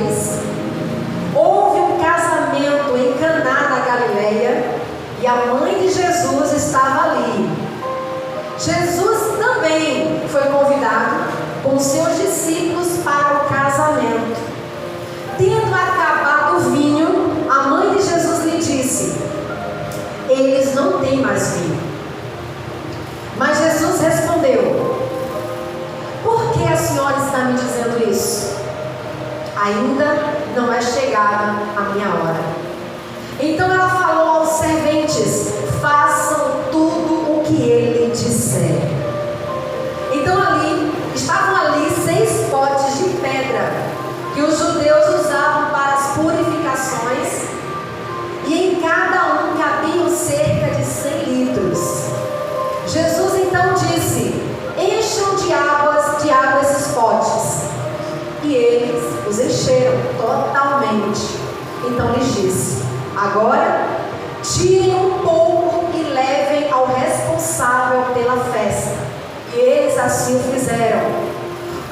2, houve um casamento em Caná, na Galileia, e a mãe de Jesus estava ali. Jesus também foi convidado com seus discípulos para o casamento. Tendo acabado o vinho, a mãe de Jesus lhe disse: eles não têm mais vinho. Mas Jesus respondeu: por que a senhora está me dizendo isso? Ainda não é chegada a minha hora. Então ela falou aos serventes: façam tudo o que ele disser. Então estavam ali 6 potes de pedra que os judeus usavam para as purificações, e em cada um cabiam cerca de 100 litros. Jesus então disse: encham de água esses potes. E eles os encheram totalmente. Então lhes disse: agora tirem um pouco e levem ao responsável pela festa. E eles assim o fizeram.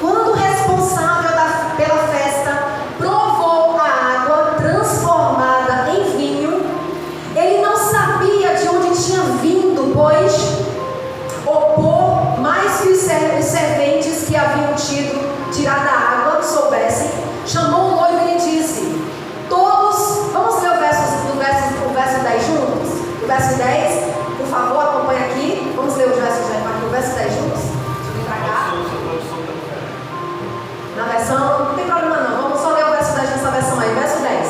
Quando o responsável pela festa provou a água transformada em vinho, ele não sabia de onde tinha vindo, pois opor mais que os serventes que haviam tirado a água soubessem, chamou o noivo e lhe disse: todos, vamos ler o verso 10 juntos? O verso 10, por favor, acompanha aqui. Vamos ler o verso 10 juntos? Deixa eu vir para cá. Na versão, não tem problema não, vamos só ler o verso 10 nessa versão aí, verso 10.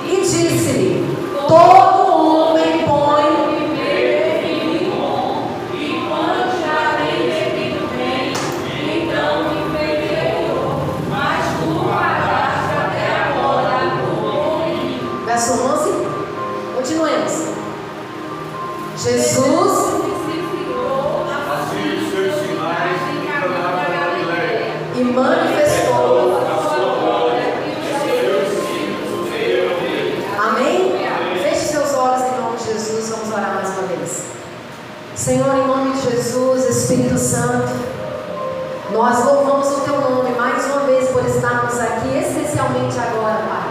E disse-lhe: todo homem põe verso 11, continuemos. Jesus e manifestou a sua glória e seus discípulos veio ver. Amém? Feche seus olhos em nome de Jesus. Vamos orar mais uma vez. Senhor, em nome de Jesus, Espírito Santo, nós louvamos o teu nome mais uma vez por estarmos aqui, especialmente agora, Pai.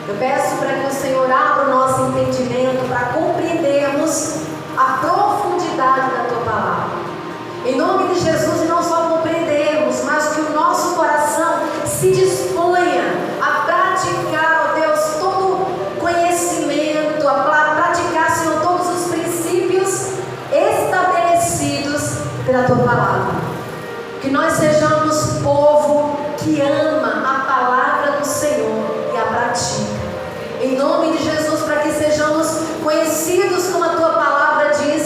Eu peço para que o Senhor abra o nosso entendimento para compreendermos a profundidade da Tua Palavra. Em nome de Jesus, e não só compreendermos, mas que o nosso coração se disponha a praticar, ó Deus, todo conhecimento, a praticar, Senhor, todos os princípios estabelecidos pela Tua Palavra. Que nós sejamos povo que ama a palavra do Senhor e a pratica. Em nome de Jesus, para que sejamos conhecidos como a Tua Palavra diz,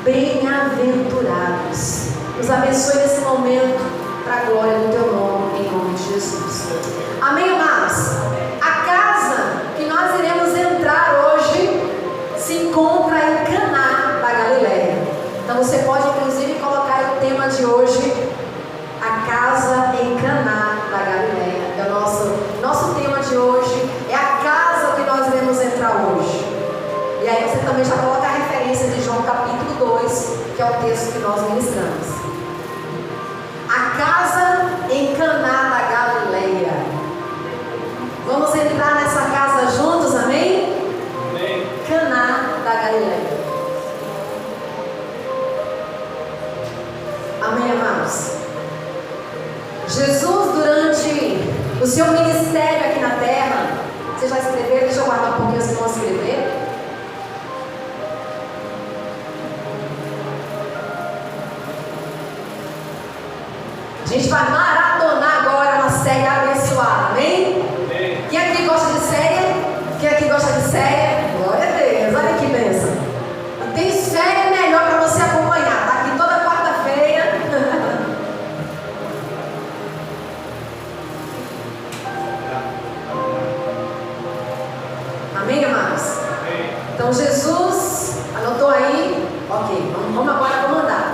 bem-aventurados. Nos abençoe nesse momento, para a glória do Teu nome, em nome de Jesus. Amém, amados? A casa que nós iremos entrar hoje se encontra em Caná da Galileia. Então você pode inclusive colocar o tema de hoje: a casa em Caná da Galileia. É o nosso tema de hoje, é a casa que nós iremos entrar hoje. E aí você também já coloca a referência de João capítulo 2, que é o texto que nós ministramos. A casa em Caná da Galileia. Vamos entrar nessa casa juntos, amém? Amém. Caná da Galileia. Amém, amados? Jesus, durante o seu ministério aqui na terra, você já escreveu? Deixa eu guardar um pouquinho, vocês vão escrever. A gente vai maratonar agora uma série abençoada, amém? Amém. Quem aqui gosta de série? Quem aqui gosta de série? Glória a Deus, olha que bênção. E tem série melhor para você acompanhar, tá aqui toda quarta-feira. Amém, amados? Amém. Então Jesus, anotou aí? Ok, vamos agora comandar.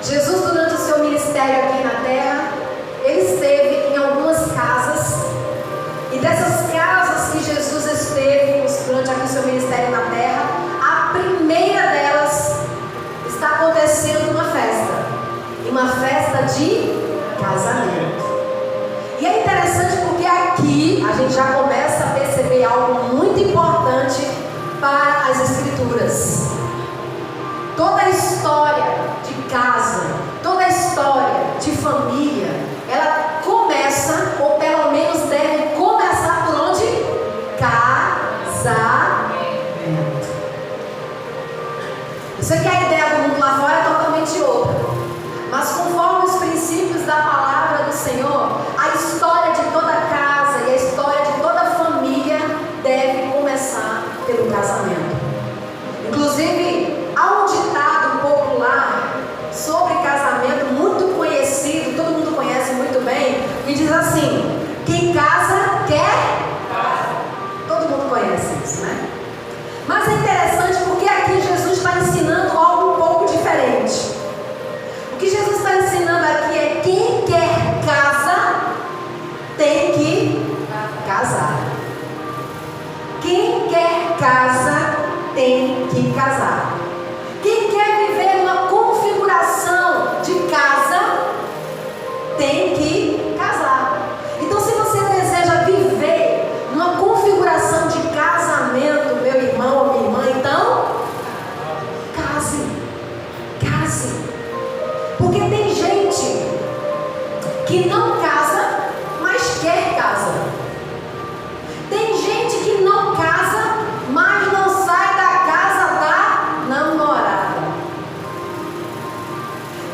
Jesus, durante o seu ministério aqui na terra, ele esteve em algumas casas. E dessas casas que Jesus esteve durante aqui o seu ministério na terra, a primeira delas está acontecendo uma festa de casamento. E é interessante porque aqui a gente já começa a perceber algo muito importante para as Escrituras. Toda a história de casa, toda a história de família, ela começa, ou pelo menos deve começar por onde? Casamento. Eu sei que a ideia do mundo lá fora é totalmente outra, mas conforme os princípios da palavra do Senhor, a história de toda casa e a história de toda família deve começar pelo casamento. Inclusive, há um ditado popular sobre casamento muito conhecido, todo mundo conhece muito bem, que diz assim: quem casa quer casa. Todo mundo conhece isso, né? Mas é interessante porque aqui Jesus está ensinando algo um pouco diferente. O que Jesus está ensinando aqui é: quem quer casa tem que casar. Quem quer casa tem que casar. Quem quer viver uma configuração de casa tem que casar. Então, se você deseja viver numa configuração de casamento, meu irmão ou minha irmã, então case. Case. Porque tem gente que não casa, mas quer casa. Tem gente que não casa, mas não sai da casa da namorada.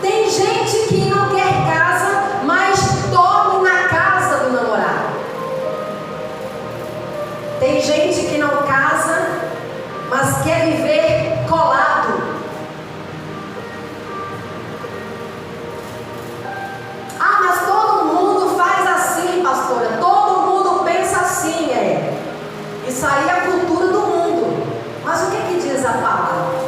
Tem gente que não quer casa, mas dorme na casa do namorado. Tem gente que não casa, mas quer viver colado. Ah, mas todo mundo faz assim, pastora. Todo mundo pensa assim, Isso aí é a cultura do mundo. Mas o que diz a palavra?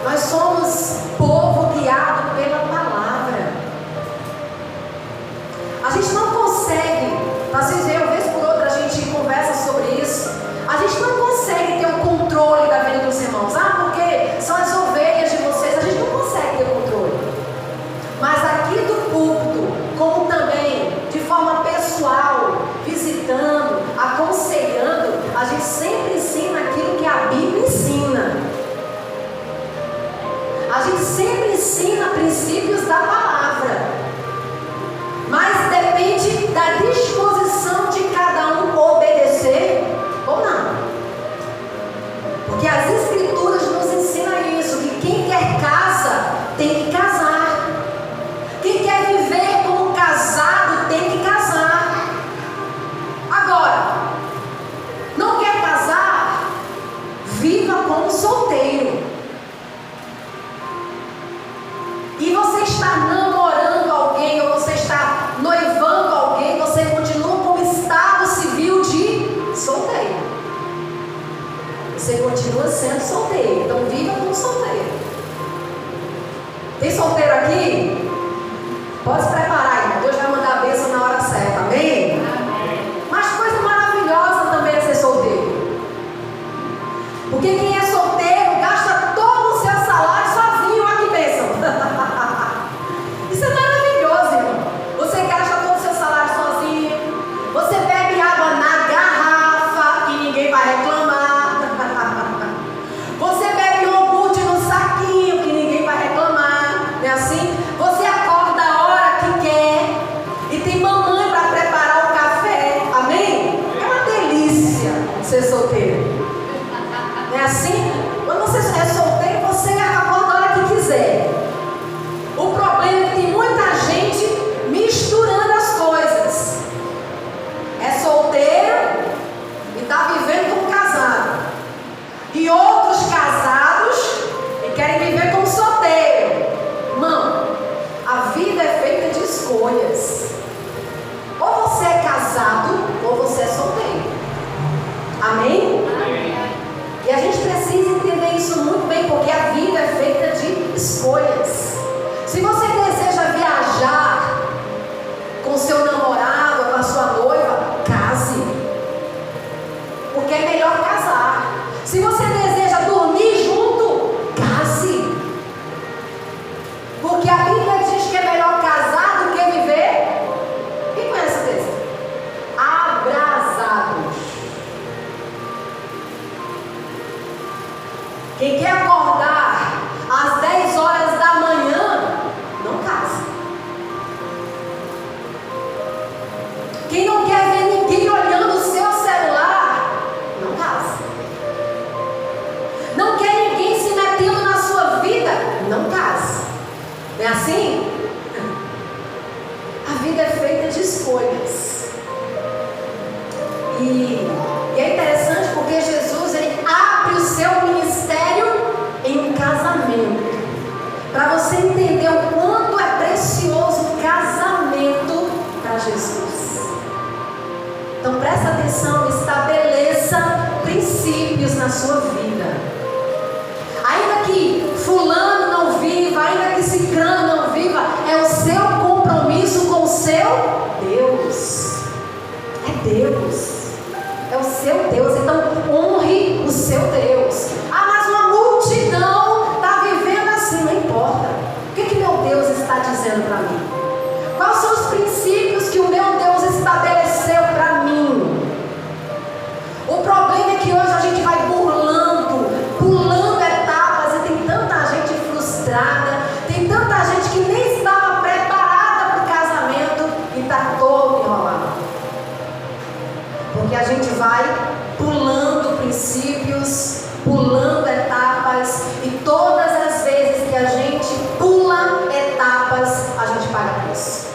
Nós somos povo guiado pela palavra. A gente não consegue, às vezes eu, vez por outra, a gente conversa sobre isso. A gente não consegue ter o controle da vida dos irmãos. Ah, porque são as ovelhas de vocês. A gente não consegue ter controle. Mas aqui do púlpito, como também de forma pessoal, visitando, aconselhando, a gente sempre ensina aquilo que a Bíblia ensina. A gente sempre ensina princípios da palavra. Mas depende da disposição de cada um obedecer ou não. Porque as Escrituras nos ensinam isso, que quem quer casa tem que casar. Quem quer viver como casado tem que casar. Agora, não quer casar? Viva como solteiro. E você está namorando alguém, ou você está noivando alguém, você continua com estado civil de solteiro. Você continua sendo solteiro. Então viva como solteiro. Tem solteiro aqui? Pode se preparar, irmão. Deus vai mandar a bênção na hora certa. Amém? Amém. Mas coisa maravilhosa também é ser solteiro. Porque quem é solteiro gasta todo o seu salário sozinho. Olha que bênção. Isso é maravilhoso, irmão. Você gasta todo o seu salário sozinho. Você bebe água na garrafa e ninguém vai reclamar. Você bebe iogurte no saquinho que ninguém vai reclamar. Não é assim? Você acorda a hora que quer e tem mamãe para preparar o café. Amém? É uma delícia ser solteiro. Não é assim? Quando você é solteiro, você acorda a hora que quiser. O problema é que tem muita gente misturando as coisas. É solteiro e está vivendo como casado. E outros casados e querem viver como solteiro. Irmão, a vida é feita de escolhas. Ou você é casado ou você é solteiro. Amém? Amém. E a gente precisa entender isso muito bem, porque a vida é feita de escolhas. Se você deseja viajar com seu namorado ou com a sua noiva, case. Porque é melhor casar. Se você deseja dormir junto, case. Porque a Bíblia diz que é melhor casar do que viver. Quem conhece esse Não é assim? A vida é feita de escolhas. E é interessante porque Jesus, ele abre o seu ministério em um casamento. Para você entender o quanto é precioso o casamento para Jesus. Então presta atenção, estabeleça princípios na sua vida. Ainda que fulano não viva, ainda que cicrano não viva, é o seu compromisso com o seu Deus. É Deus. É o seu Deus. Então honre o seu Deus. Ah, mas uma multidão está vivendo assim. Não importa. O que meu Deus está dizendo para mim? Quais são os princípios que o meu Deus estabeleceu para mim? O problema é que hoje a gente vai pulando etapas, e tem tanta gente frustrada, tem tanta gente que nem estava preparada para o casamento e está todo enrolado. Porque a gente vai pulando princípios, pulando etapas, e todas as vezes que a gente pula etapas, a gente paga preço.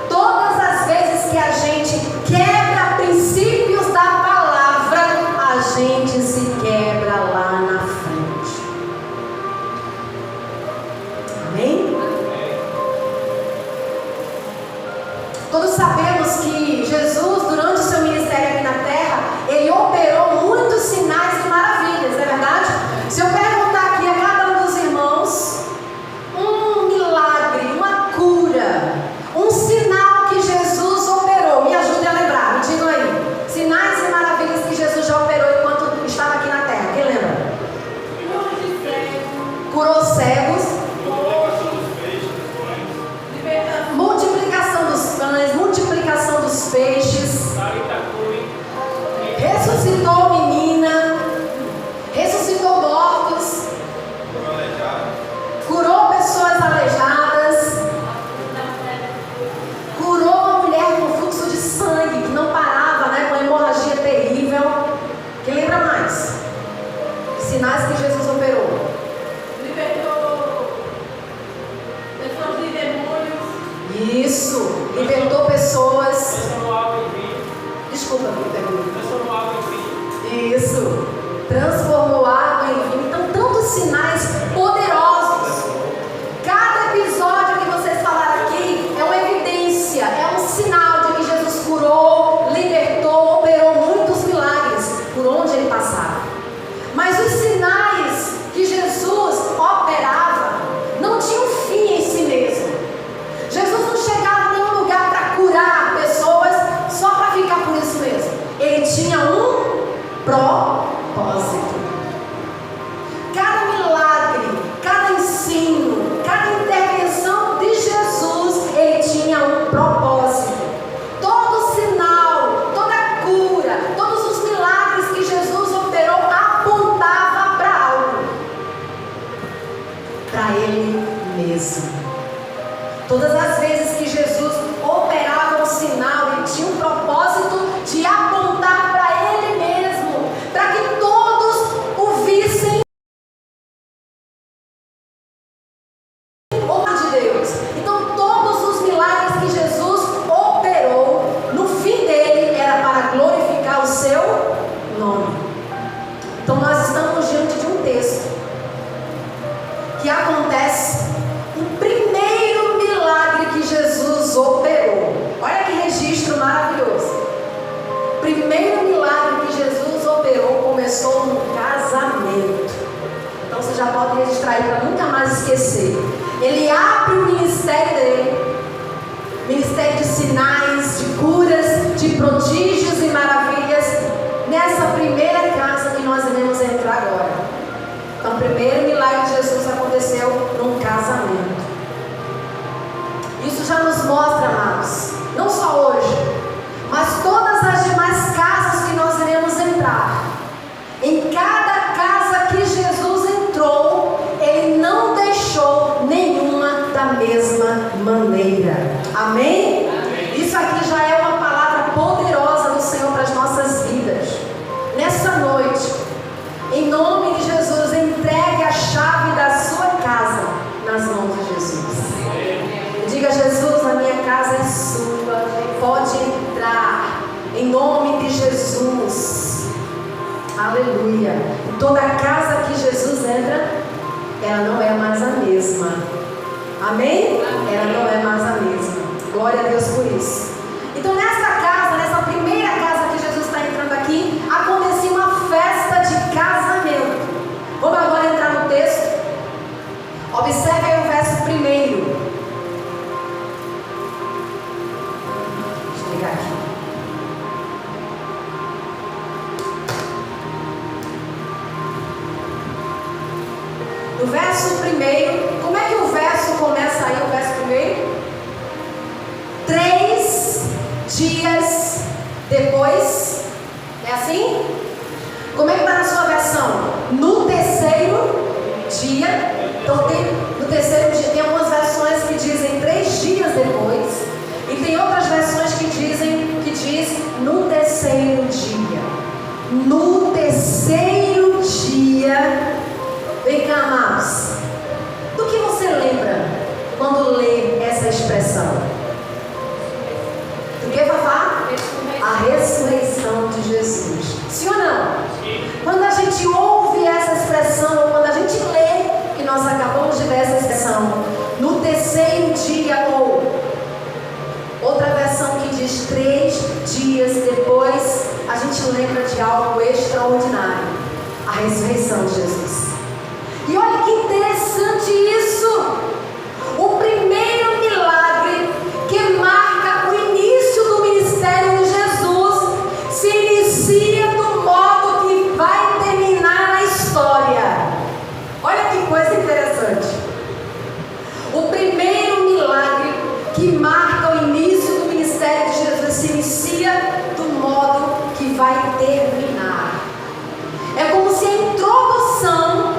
Todas as vezes que a gente quebra princípios da palavra, a gente se quebra lá na frente. Amém? Todos sabemos que Jesus, durante o seu ministério aqui na terra, ele operou muitos sinais e maravilhas, não é verdade? Se eu perguntar aqui a cada um dos irmãos um milagre, uma cura, um sinal que Jesus operou, me ajude a lembrar, me digam aí. Sinais e maravilhas que Jesus já operou enquanto estava aqui na terra. Quem lembra? Curou cegos. Multiplicação dos pães, multiplicação dos peixes. Ressuscitou menina. Ressuscitou mortos. Curou pessoas aleijadas. Curou uma mulher com fluxo de sangue que não parava, né, com uma hemorragia terrível. Quem lembra mais? Sinais que Jesus operou. Libertou pessoas de demônios. Isso, libertou pessoas. Transformou água em vinho. Desculpa, me pergunta. Transformou água em vinho. Isso, transformou água em vinho. Então, tantos sinais poderosos. Cada episódio que vocês falaram aqui é uma evidência, é um sinal de que Jesus curou, libertou, operou muitos milagres por onde ele passava. Mas os sinais que Jesus operava não tinham fim em si mesmo. Jesus não chegava em nenhum lugar para curar pessoas só para ficar por isso mesmo. Ele tinha um propósito. Cada milagre, cada ensino, cada intervenção de Jesus, ele tinha um propósito. Todo sinal, toda cura, todos os milagres que Jesus operou apontava para algo, para ele mesmo. Todas as vezes que Jesus operava um sinal, ele tinha um propósito de apontar para ele mesmo, para que todos o vissem de Deus. Então todos os milagres que Jesus operou, no fim dele era para glorificar o seu nome. Então nós estamos diante de um texto que acontece o primeiro milagre que Jesus operou. Olha que registro maravilhoso. O primeiro milagre que Jesus operou começou no casamento. Então você já pode registrar aí para nunca mais esquecer. Ele abre o ministério dele, ministério de sinais, de curas, de prodígios e maravilhas, nessa primeira casa que nós iremos entrar agora. Então o primeiro milagre de Jesus aconteceu num casamento. Isso já nos mostra, amados, não só hoje, mas todas as demais casas que nós iremos entrar. Em cada casa que Jesus entrou, ele não deixou nenhuma da mesma maneira. Amém? Amém. Isso aqui já é uma palavra poderosa do Senhor para as nossas vidas. Nessa noite, em nome de Jesus, entregue a chave das ela não é mais a mesma. Amém? Ela não é mais a mesma. Glória a Deus por isso. Então nessa casa, nessa primeira casa que Jesus está entrando aqui, acontecia uma festa de casamento. Vamos agora entrar no texto. Observe aí o verso 1. Deixa eu ligar aqui. No verso 1, como é que o verso começa aí, o verso 1? 3 dias depois, é assim? Como é que está na sua versão? No terceiro dia. Então no terceiro dia, tem algumas versões que dizem 3 dias depois, e tem outras versões que diz no terceiro dia. No terceiro dia. Vem cá, amados. Do que você lembra quando lê essa expressão? Do que, Fafá? A ressurreição de Jesus. Sim ou não? Sim. Quando a gente ouve essa expressão, ou quando a gente lê, que nós acabamos de ver essa expressão, no terceiro dia, ou outra versão que diz 3 dias depois, a gente lembra de algo extraordinário: a ressurreição de Jesus. E olha que interessante isso. O primeiro milagre que marca o início do ministério de Jesus se inicia do modo que vai terminar na história. Olha que coisa interessante. O primeiro milagre que marca o início do ministério de Jesus se inicia do modo que vai terminar. É como se a introdução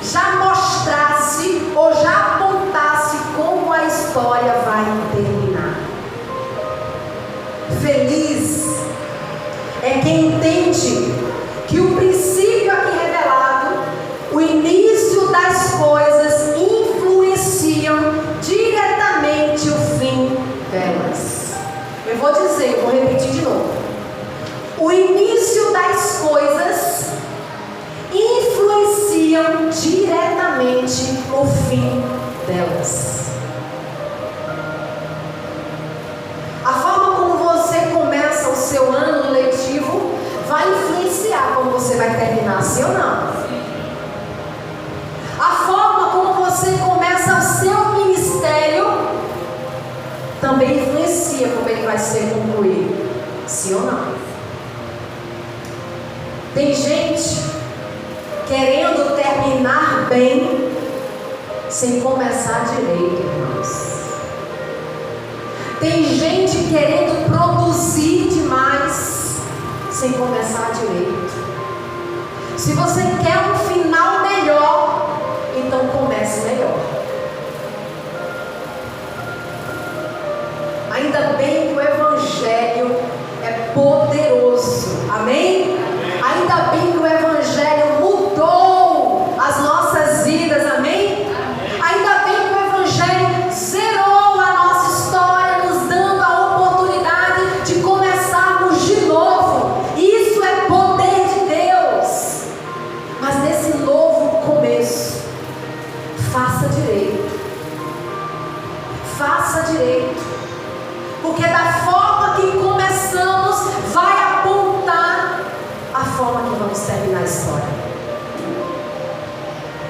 já mostrasse ou já apontasse como a história vai terminar. Feliz é quem entende que o princípio aqui revelado, o início das coisas, influenciam diretamente o fim delas. Eu vou repetir de novo. O início das coisas influenciam diretamente o fim delas. A forma como você começa o seu ano letivo vai influenciar como você vai terminar, sim ou não? A forma como você começa o seu ministério também influencia como ele vai ser concluído, sim ou não? Tem gente querendo terminar bem sem começar direito, irmãos. Tem gente querendo produzir demais sem começar direito. Se você quer um final melhor, então comece melhor. Ainda bem que o Evangelho é poderoso, amém? Ainda bem que o Evangelho mudou as nossas vidas, amém? Ainda bem que o Evangelho zerou a nossa história, nos dando a oportunidade de começarmos de novo. Isso é poder de Deus. Mas nesse novo começo, faça direito. Faça direito. Porque da forma que começamos, vai apontar a forma que vamos terminar a história.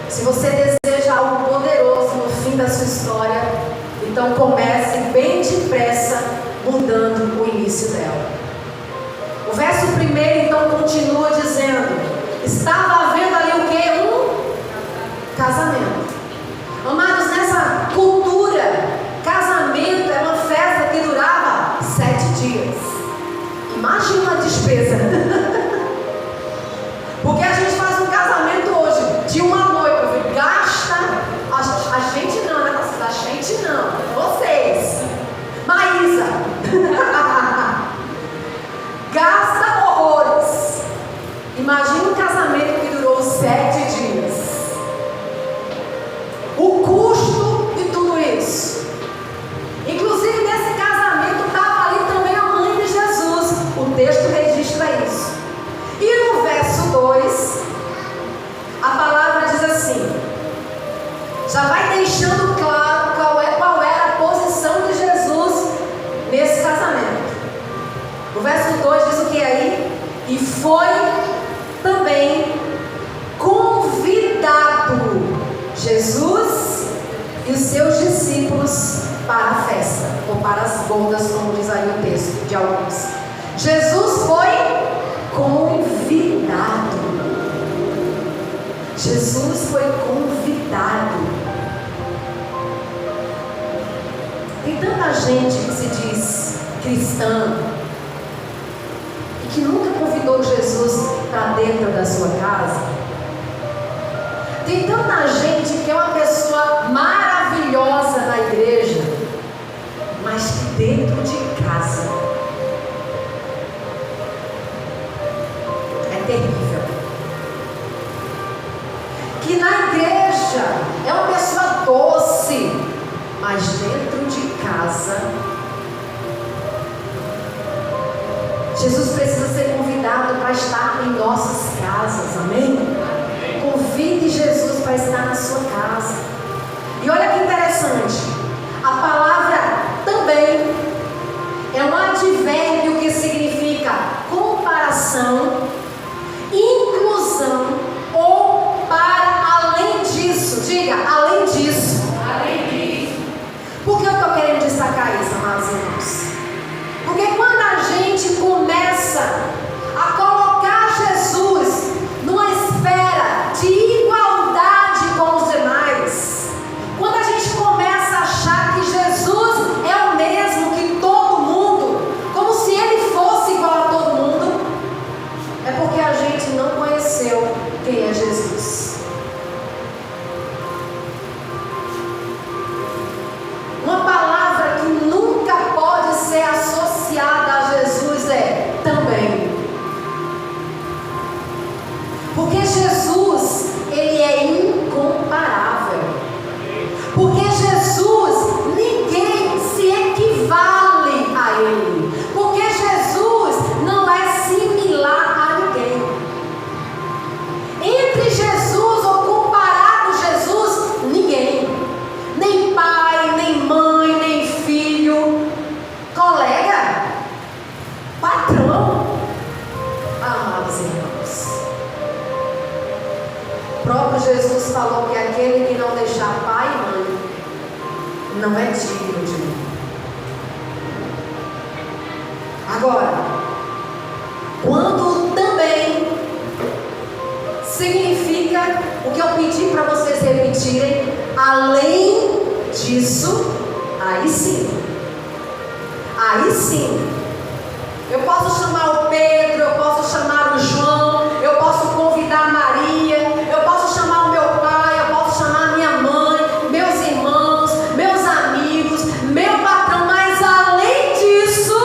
Se você deseja algo poderoso no fim da sua história, então comece bem depressa mudando o início dela. O verso 1 então continua dizendo: estava havendo ali o quê? Um casamento. Amados, nessa cultura, casamento é uma festa que durava 7 dias. Imagina a despesa. Porque a gente faz um casamento hoje de uma noite, gasta, a gente não, né? A gente não, vocês, Maísa, gasta horrores. Imagina um casamento que durou 7 dias. vai deixando claro qual era a posição de Jesus nesse casamento. O verso 2 diz o que aí? E foi também convidado Jesus e os seus discípulos para a festa, ou para as bodas, como diz aí o texto de alguns. Jesus foi convidado. Jesus foi convidado. Tem tanta gente que se diz cristã e que nunca convidou Jesus para dentro da sua casa. Tem tanta gente que é uma pessoa maravilhosa na igreja, mas que dentro de casa é terrível. Que na igreja é uma pessoa doce, mas dentro de casa, Jesus precisa ser convidado para estar em nossas casas, amém? Convide Jesus para estar na sua casa. E olha que interessante, a palavra também é um advérbio que significa comparação, inclusão ou para além disso. Diga, além disso. Além disso. Por que eu estou querendo destacar isso, amados irmãos? Porque quando a gente começa a colocar Jesus numa esfera de igualdade com os demais, quando a gente começa a achar que Jesus é o mesmo que todo mundo, como se ele fosse igual a todo mundo, é porque a gente não conheceu quem é Jesus. Uma palavra que nunca pode ser associada a Jesus é também. Porque Jesus, ele é incomparável. Porque Jesus, ninguém se equivale a ele. Porque Jesus não é similar a ninguém. Entre Jesus ou comparado a Jesus, ninguém. Nem pai, nem mãe, nem filho, colega, patrão. Amados irmãos, o próprio Jesus falou que aquele que não deixar pai e mãe não é digno de mim. Agora, quando também significa o que eu pedi para vocês repetirem, além disso, aí sim, eu posso chamar o Pedro, eu posso chamar o João, eu posso convidar a Maria, eu posso chamar o meu pai, eu posso chamar a minha mãe, meus irmãos, meus amigos, meu patrão, mas além disso,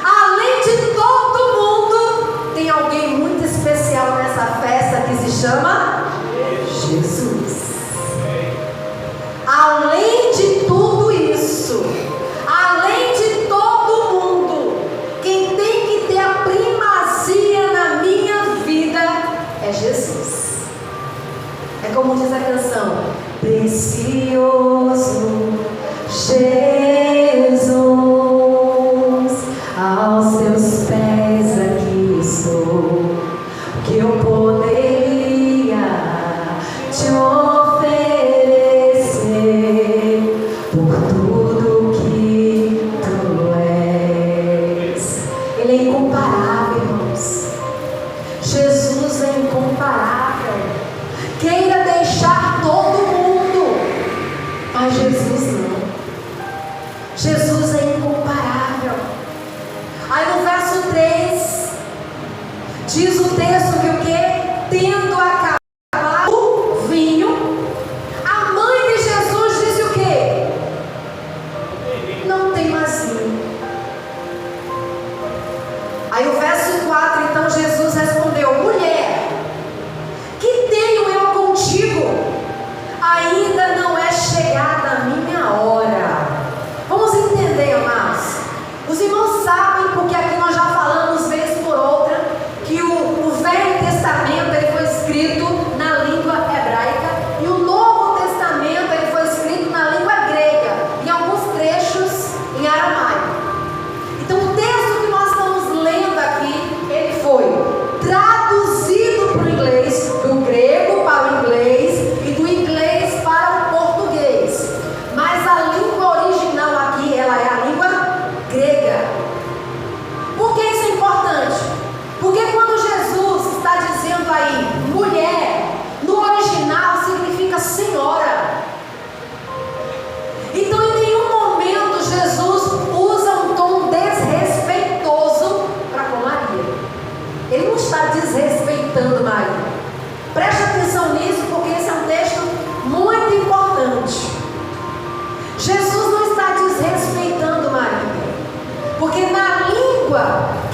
além de todo mundo, tem alguém muito especial nessa festa que se chama Jesus. Além de tudo isso, além de todo mundo, quem tem que ter a primazia na minha vida é Jesus. É como diz a canção: precioso Jesus, aos seus pés aqui estou, que eu poderia te oferecer por tudo que tu és. Ele é incomparável, irmãos. Jesus é incomparável. Queira deixar todo mundo,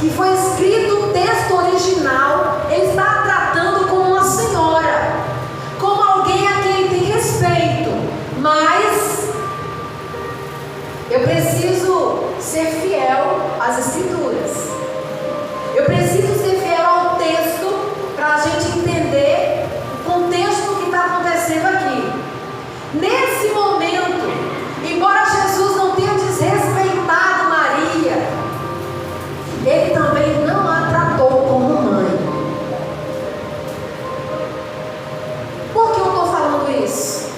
que foi escrito o texto original, ele está tratando como uma senhora, como alguém a quem ele tem respeito. Mas eu preciso ser fiel às Escrituras. Eu preciso ser fiel ao texto para a gente entender o contexto que está acontecendo aqui. Nesse momento, embora Jesus não tenha desrespeitado Maria, ele também não a tratou como mãe. Por que eu estou falando isso?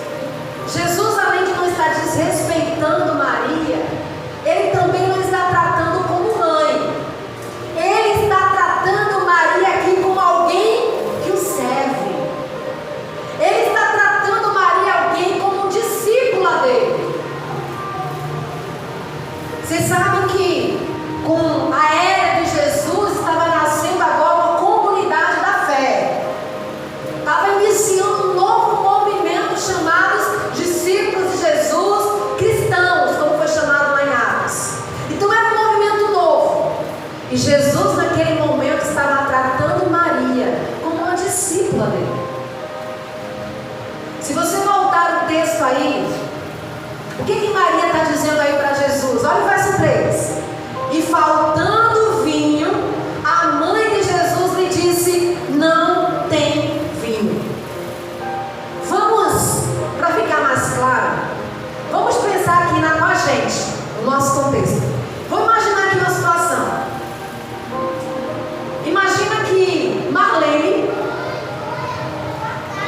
Jesus, além de não estar desrespeitando Maria, ele também não está tratando como mãe. Ele está tratando Maria aqui como alguém que o serve. Ele está tratando Maria alguém como discípula dele. Vocês sabem que com a era de Jesus estava nascendo agora uma comunidade da fé. Estava iniciando um novo movimento chamado discípulos de Jesus, cristãos, como foi chamado lá em Atos. Então era um movimento novo. E Jesus naquele momento estava tratando Maria como uma discípula dele. Se você voltar o texto aí, o que Maria está dizendo aí para Jesus? Olha o verso 3. E faltando vinho, a mãe de Jesus lhe disse: não tem vinho. Vamos, para ficar mais claro, vamos pensar aqui com a gente, no nosso contexto. Vamos imaginar aqui uma situação. Imagina que Marlene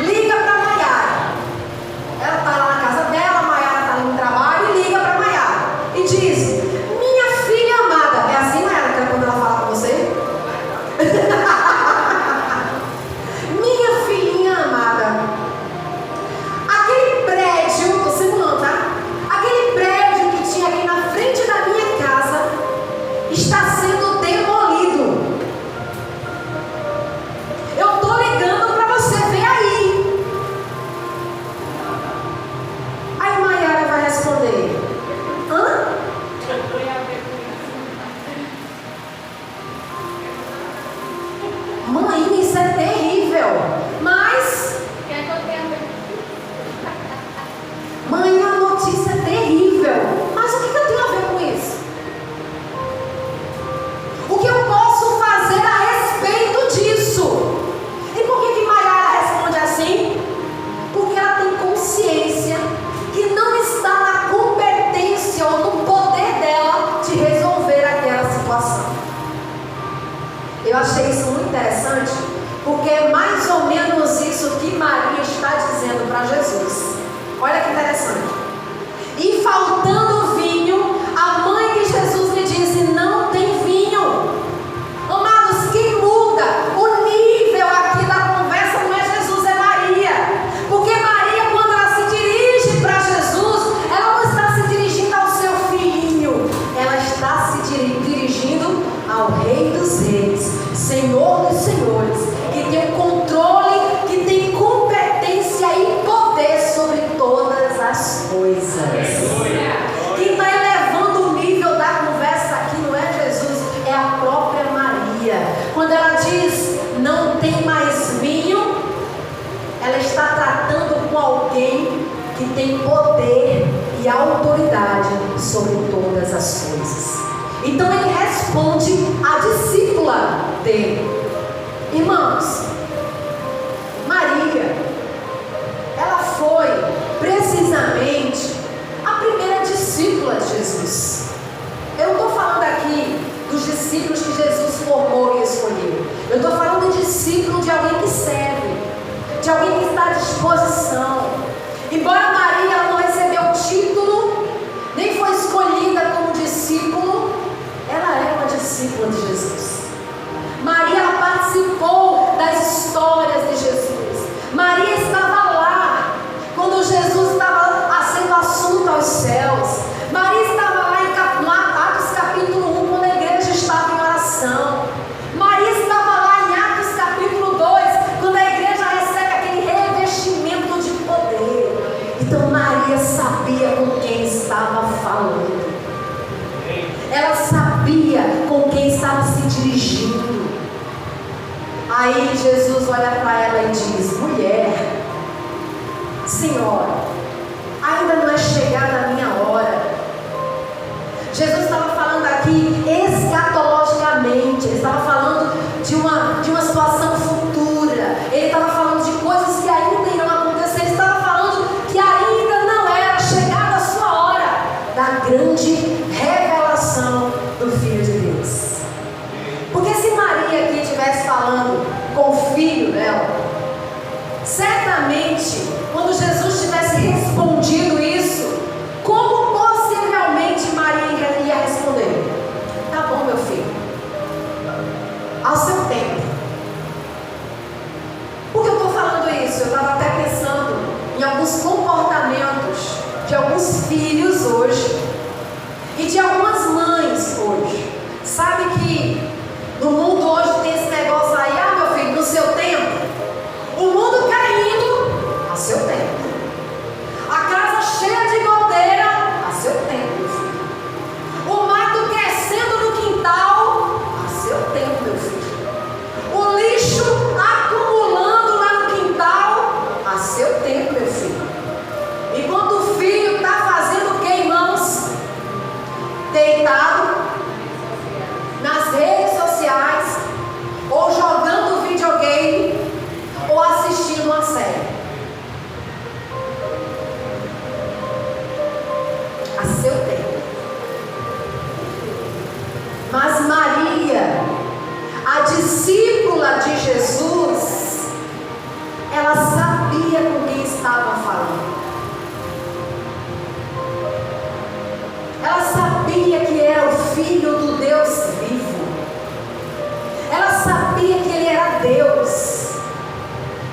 liga para Maiara. Ela está lá na casa dela, Maiara está ali no trabalho, e liga para Maiara e diz: minha filha amada. É assim, Maiara, que é quando ela fala com você? Minha filhinha amada, aquele prédio, estou simulando, tá? Aquele prédio que tinha aqui na frente da minha casa está sendo demolido. Eu estou ligando para você ver aí. Aí Maiara vai responder: hã? Mãe, isso é terrível. Mas, mãe, a notícia é terrível. Mas o que eu tenho a ver com isso? O que eu posso fazer a respeito disso? E por que Maiara responde assim? Porque ela tem consciência que não está na competência ou no poder dela de resolver aquela situação. Eu achei isso muito interessante, porque é mais ou menos isso que Maria está dizendo para Jesus. Olha que interessante. E faltando vinho, a mãe de Jesus lhe disse: não tem vinho. Amados, quem muda o nível aqui da conversa não é Jesus, é Maria. Porque Maria, quando ela se dirige para Jesus, ela não está se dirigindo ao seu filhinho, ela está se dirigindo ao Rei dos Reis, Senhor dos Senhores, que tem o controle, que tem competência e poder sobre todas as coisas. Quem está elevando o nível da conversa aqui não é Jesus, é a própria Maria. Quando ela diz: não tem mais vinho, ela está tratando com alguém que tem poder e autoridade sobre todas as coisas. Então ele responde à discípula dele. Irmãos, Maria, ela foi precisamente a primeira discípula de Jesus. Eu não estou falando aqui dos discípulos que Jesus formou e escolheu. Eu estou falando de discípulo de alguém que serve, de alguém que está à disposição. Embora Maria ela não recebeu título, nem foi escolhida como discípulo, ela é uma discípula de Jesus. Maria ela participou das histórias de Jesus. Maria estava lá quando Jesus estava sendo assunto aos céus. Maria estava lá em Atos capítulo 1, quando a igreja estava em oração. Maria estava lá em Atos capítulo 2, quando a igreja recebe aquele revestimento de poder. Então Maria sabia com quem estava falando. Ela sabia sabia com quem estava se dirigindo. Aí Jesus olha para ela e diz: mulher, Senhora, ainda não é chegada a minha hora. Jesus estava falando aqui escatologicamente, ele estava falando de uma situação futura, ele estava falando de coisas que ainda irão acontecer, ele estava falando que ainda não era chegada a sua hora da grande revelação do Filho de Deus. Porque se Maria aqui estivesse falando com o filho dela, certamente, quando Jesus tivesse respondido isso, como possivelmente Maria ia responder? Tá bom, meu filho, ao seu tempo. Por que eu estou falando isso? Eu estava até pensando em alguns comportamentos de alguns filhos hoje e de algumas mães hoje. Sabe que no mundo hoje tem esse negócio aí: ah, meu filho, no seu tempo. O mundo caindo, a seu tempo. A casa cheia de goteira, a seu tempo, meu filho. O mato crescendo no quintal, a seu tempo, meu filho. O lixo acumulando lá no quintal, a seu tempo, meu filho. Enquanto o filho está fazendo o que, irmãos? Deitado nas redes sociais, ou jogando videogame, ou assistindo uma série. A seu tempo. Mas Maria, a discípula de Jesus, ela sabia com quem estava falando. Ela sabia que era o Filho do Deus vivo. Ela sabia que Ele era Deus.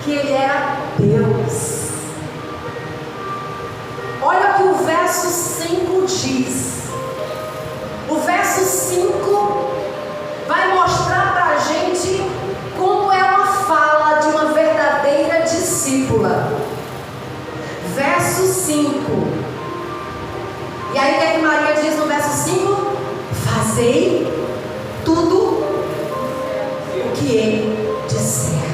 Que Ele era Deus. Olha o que o verso 5 diz. O verso 5 vai mostrar para a gente como é uma fala de uma verdadeira discípula. Verso 5. E aí o que é que Maria diz no verso 5? Fazei tudo o que Ele disser.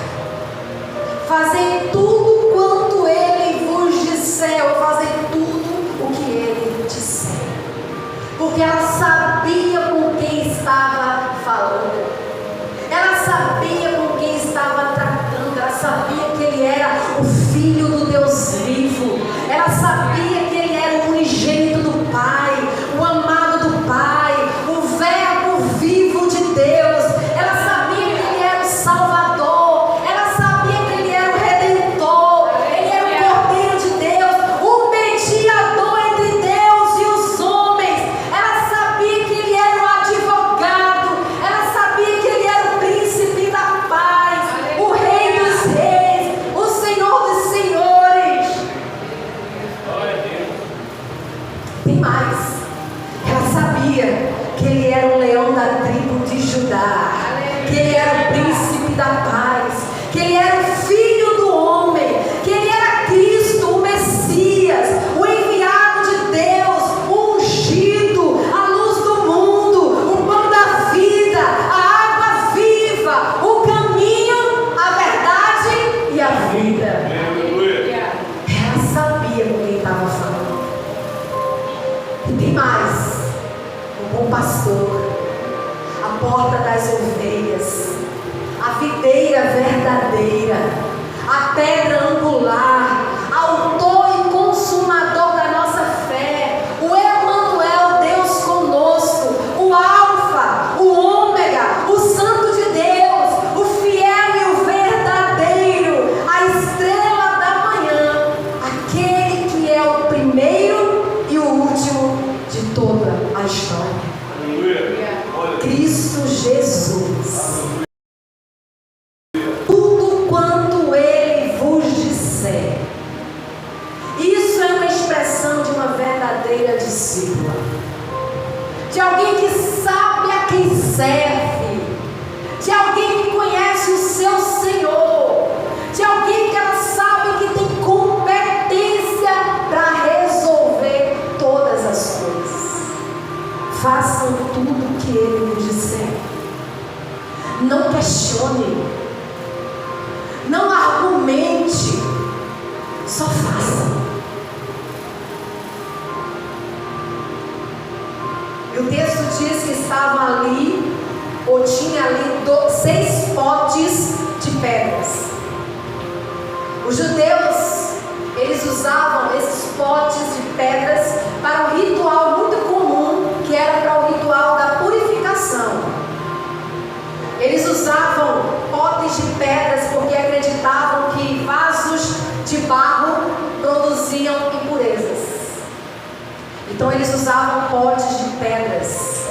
Fazei tudo quanto Ele vos disser, ou fazei tudo o que Ele disser. Porque ela sabia com quem estava falando. Ela sabia com quem estava tratando. Ela sabia que Ele era o Filho do Deus vivo. Ela sabia que Ele era o unigênito do Pai, o amado do Pai, o Verbo vivo de Deus. Ela sabia que Ele era o Salvador. Ela sabia que Ele era o Redentor. Ele era o Cordeiro de Deus, o mediador entre Deus e os homens. Ela sabia que Ele era o advogado. Ela sabia que Ele era o príncipe da paz, o Rei dos reis, o Senhor dos senhores. Tem mais. Ela sabia que Ele era o leão da tribo de Judá, que Ele era o príncipe da paz, que Ele era o Filho do homem, que Ele era Cristo, o Messias, o enviado de Deus, o ungido, a luz do mundo, o pão da vida, a água viva, o caminho, a verdade e a vida. Ela sabia com quem estava falando. E tem mais. O bom pastor, a porta das ovelhas, a videira verdadeira, a pedra angular, autor e consumador da nossa fé, o Emanuel, Deus conosco, o Alfa, o Ômega, o Santo de Deus, o fiel e o verdadeiro, a estrela da manhã, aquele que é o primeiro e o último de toda a história. Cristo Jesus. Tudo quanto Ele vos disser. Isso é uma expressão de uma verdadeira discípula, de alguém que sabe a quem serve, de alguém que conhece o seu Senhor, de alguém que ela sabe que tem competência para resolver todas as coisas. façam tudo o que Ele lhes disser. Não questione, não argumente, só faça. E o texto diz que estavam ali, ou tinha ali 6 potes de pedras. Os judeus, eles usavam esses potes de pedras para um ritual muito comum, que era para o ritual da purificação. Eles usavam potes de pedras porque acreditavam que vasos de barro produziam impurezas. Então eles usavam potes de pedras.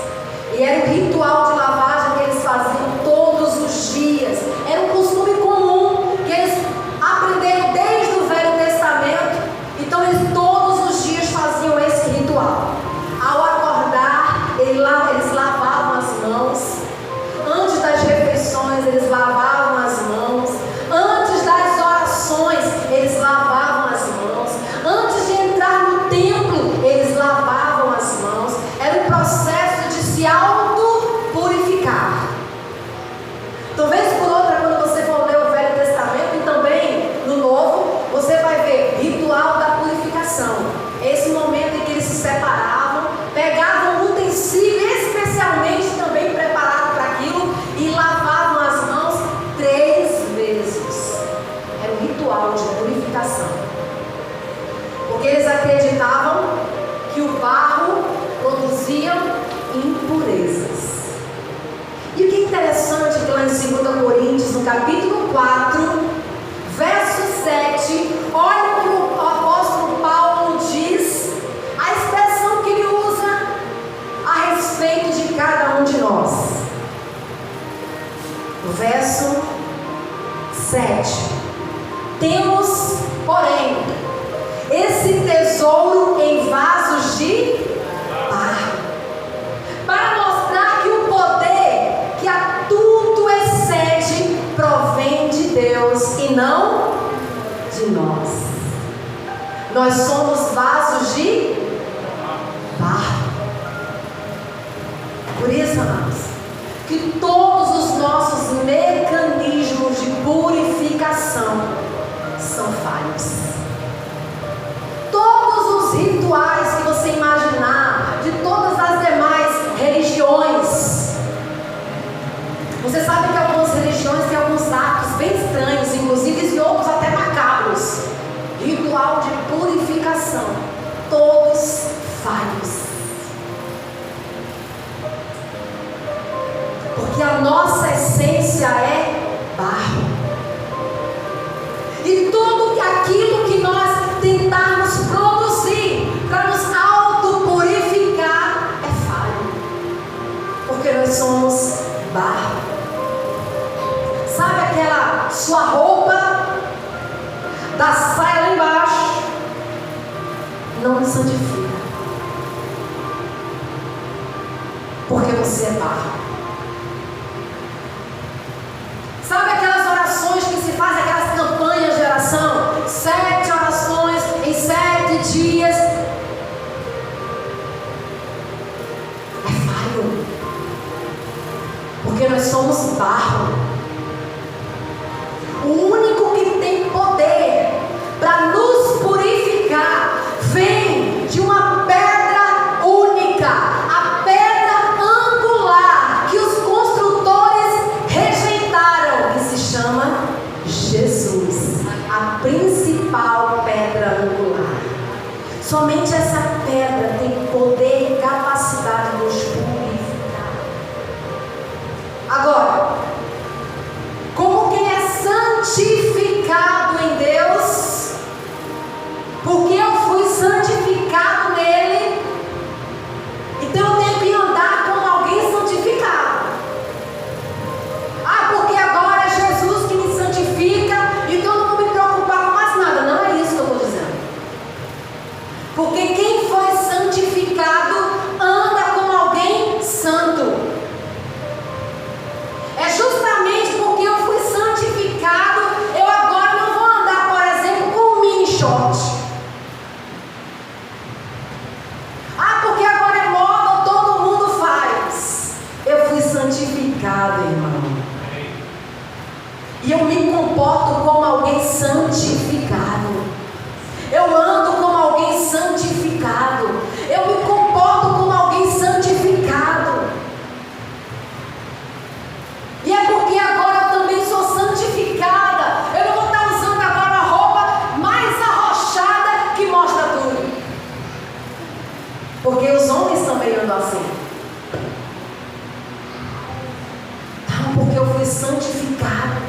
E era um ritual de lavagem que eles faziam todos os dias. Era um costume comum que eles aprenderam desde o Velho Testamento. Então eles todos os dias faziam esse ritual. Ao acordar, eles lavavam as mãos. Antes das refeições, eles lavavam as mãos. Antes das orações, eles lavavam as mãos. Antes de entrar no templo, eles lavavam as mãos. Era um processo de se auto-purificar. Talvez por outra, quando você for ler o Velho Testamento e também no Novo, você vai ver ritual da purificação. Esse momento em que eles se separavam, pegavam um utensílio especialmente também preparado para aquilo e lavavam as mãos 3 vezes. Era um ritual de purificação. Porque eles acreditavam que o barro produzia impurezas. E o que é interessante que lá em 2 Coríntios, no capítulo 4, verso 7, olha o que o apóstolo Paulo diz, a expressão que ele usa a respeito de cada um de nós. O verso 7: temos, porém, esse tesouro em vasos de barro, para mostrar que o poder que a tudo excede provém de Deus e não de nós. Nós somos vasos de barro. Por isso, amados, que todos os nossos mecanismos de purificação são falhos. Todos os rituais que você imaginar, de todas as demais religiões. Você sabe que algumas religiões têm alguns atos bem estranhos, inclusive, e outros até macabros. Ritual de purificação. Todos falhos. Porque a nossa essência é barro. E tudo aquilo que nós tentarmos produzir para nos auto-purificar é falho. Porque nós somos barro. Sabe aquela sua roupa da saia lá embaixo? Não me santifica. Porque você é barro. Sabe aquelas orações que se fazem, aquelas campanhas de oração? 7 orações em 7 dias. É falho. Porque nós somos barro. O único que tem poder para nos purificar vem de uma pedra única, a pedra angular que os construtores rejeitaram, que se chama Jesus, a principal pedra angular. Somente essa pedra tem poder e capacidade de nos purificar. Agora, como quem é santificado em Deus, porque eu fui santificado nele, então eu tenho que andar como alguém santificado. Ah, porque agora é Jesus que me santifica, então eu não vou me preocupar com mais nada. Não é isso que eu estou dizendo. Porque quem foi santificado anda como alguém santo. É justamente porque eu fui santificado, eu agora não vou andar, por exemplo, com um mini short. Ah, porque agora é moda todo mundo Porque os homens também andam assim. Não, porque eu fui santificado.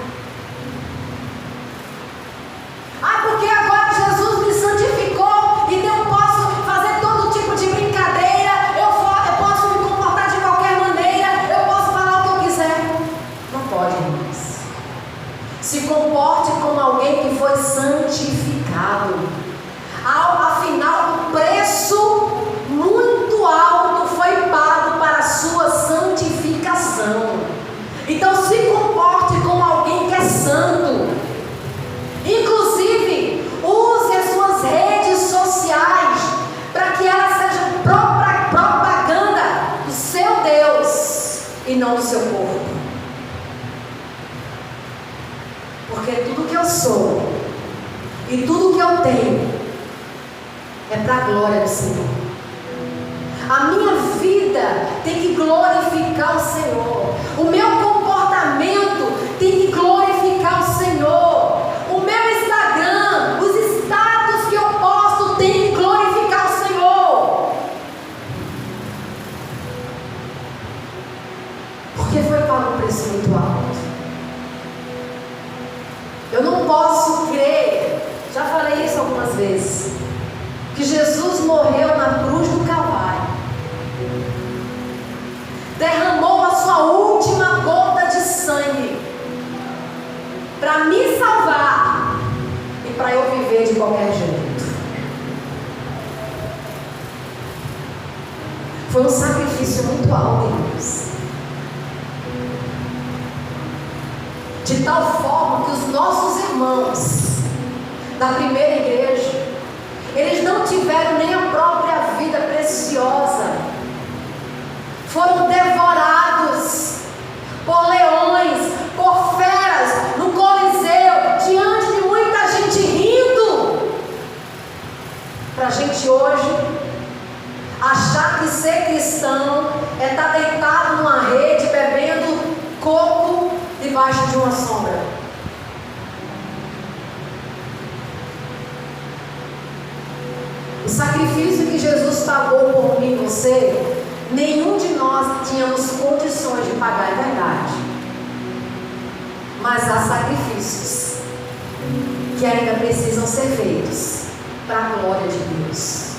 Ah, porque agora Jesus me santificou, então eu posso fazer todo tipo de brincadeira, eu posso me comportar de qualquer maneira, eu posso falar o que eu quiser. Não pode, irmãos. Se comporte como alguém que foi santificado. Afinal, o preço muito alto foi pago para a sua santificação. Então se comporte como alguém que é santo. Inclusive, use as suas redes sociais para que ela seja propaganda do seu Deus e não do seu corpo. Porque tudo que eu sou e tudo que eu tenho é para a glória do Senhor. A minha vida tem que glorificar o Senhor. O meu comportamento tem que glorificar o Senhor. O meu Instagram, os status que eu posto tem que glorificar o Senhor. Porque foi pago um preço muito alto. Eu não posso crer, já falei isso algumas vezes, que Jesus morreu na cruz do Calvário, derramou a sua última gota de sangue para me salvar e para eu viver de qualquer jeito. Foi um sacrifício muito alto, irmãos. De tal forma que os nossos irmãos da primeira igreja, eles não tiveram nem a própria vida preciosa. Foram devorados por leões, por feras, no Coliseu, diante de muita gente rindo. Para a gente hoje achar que ser cristão é estar deitado numa rede, bebendo coco debaixo de uma sombra. O sacrifício que Jesus pagou por mim e você, nenhum de nós tínhamos condições de pagar, é verdade. Mas há sacrifícios que ainda precisam ser feitos para a glória de Deus.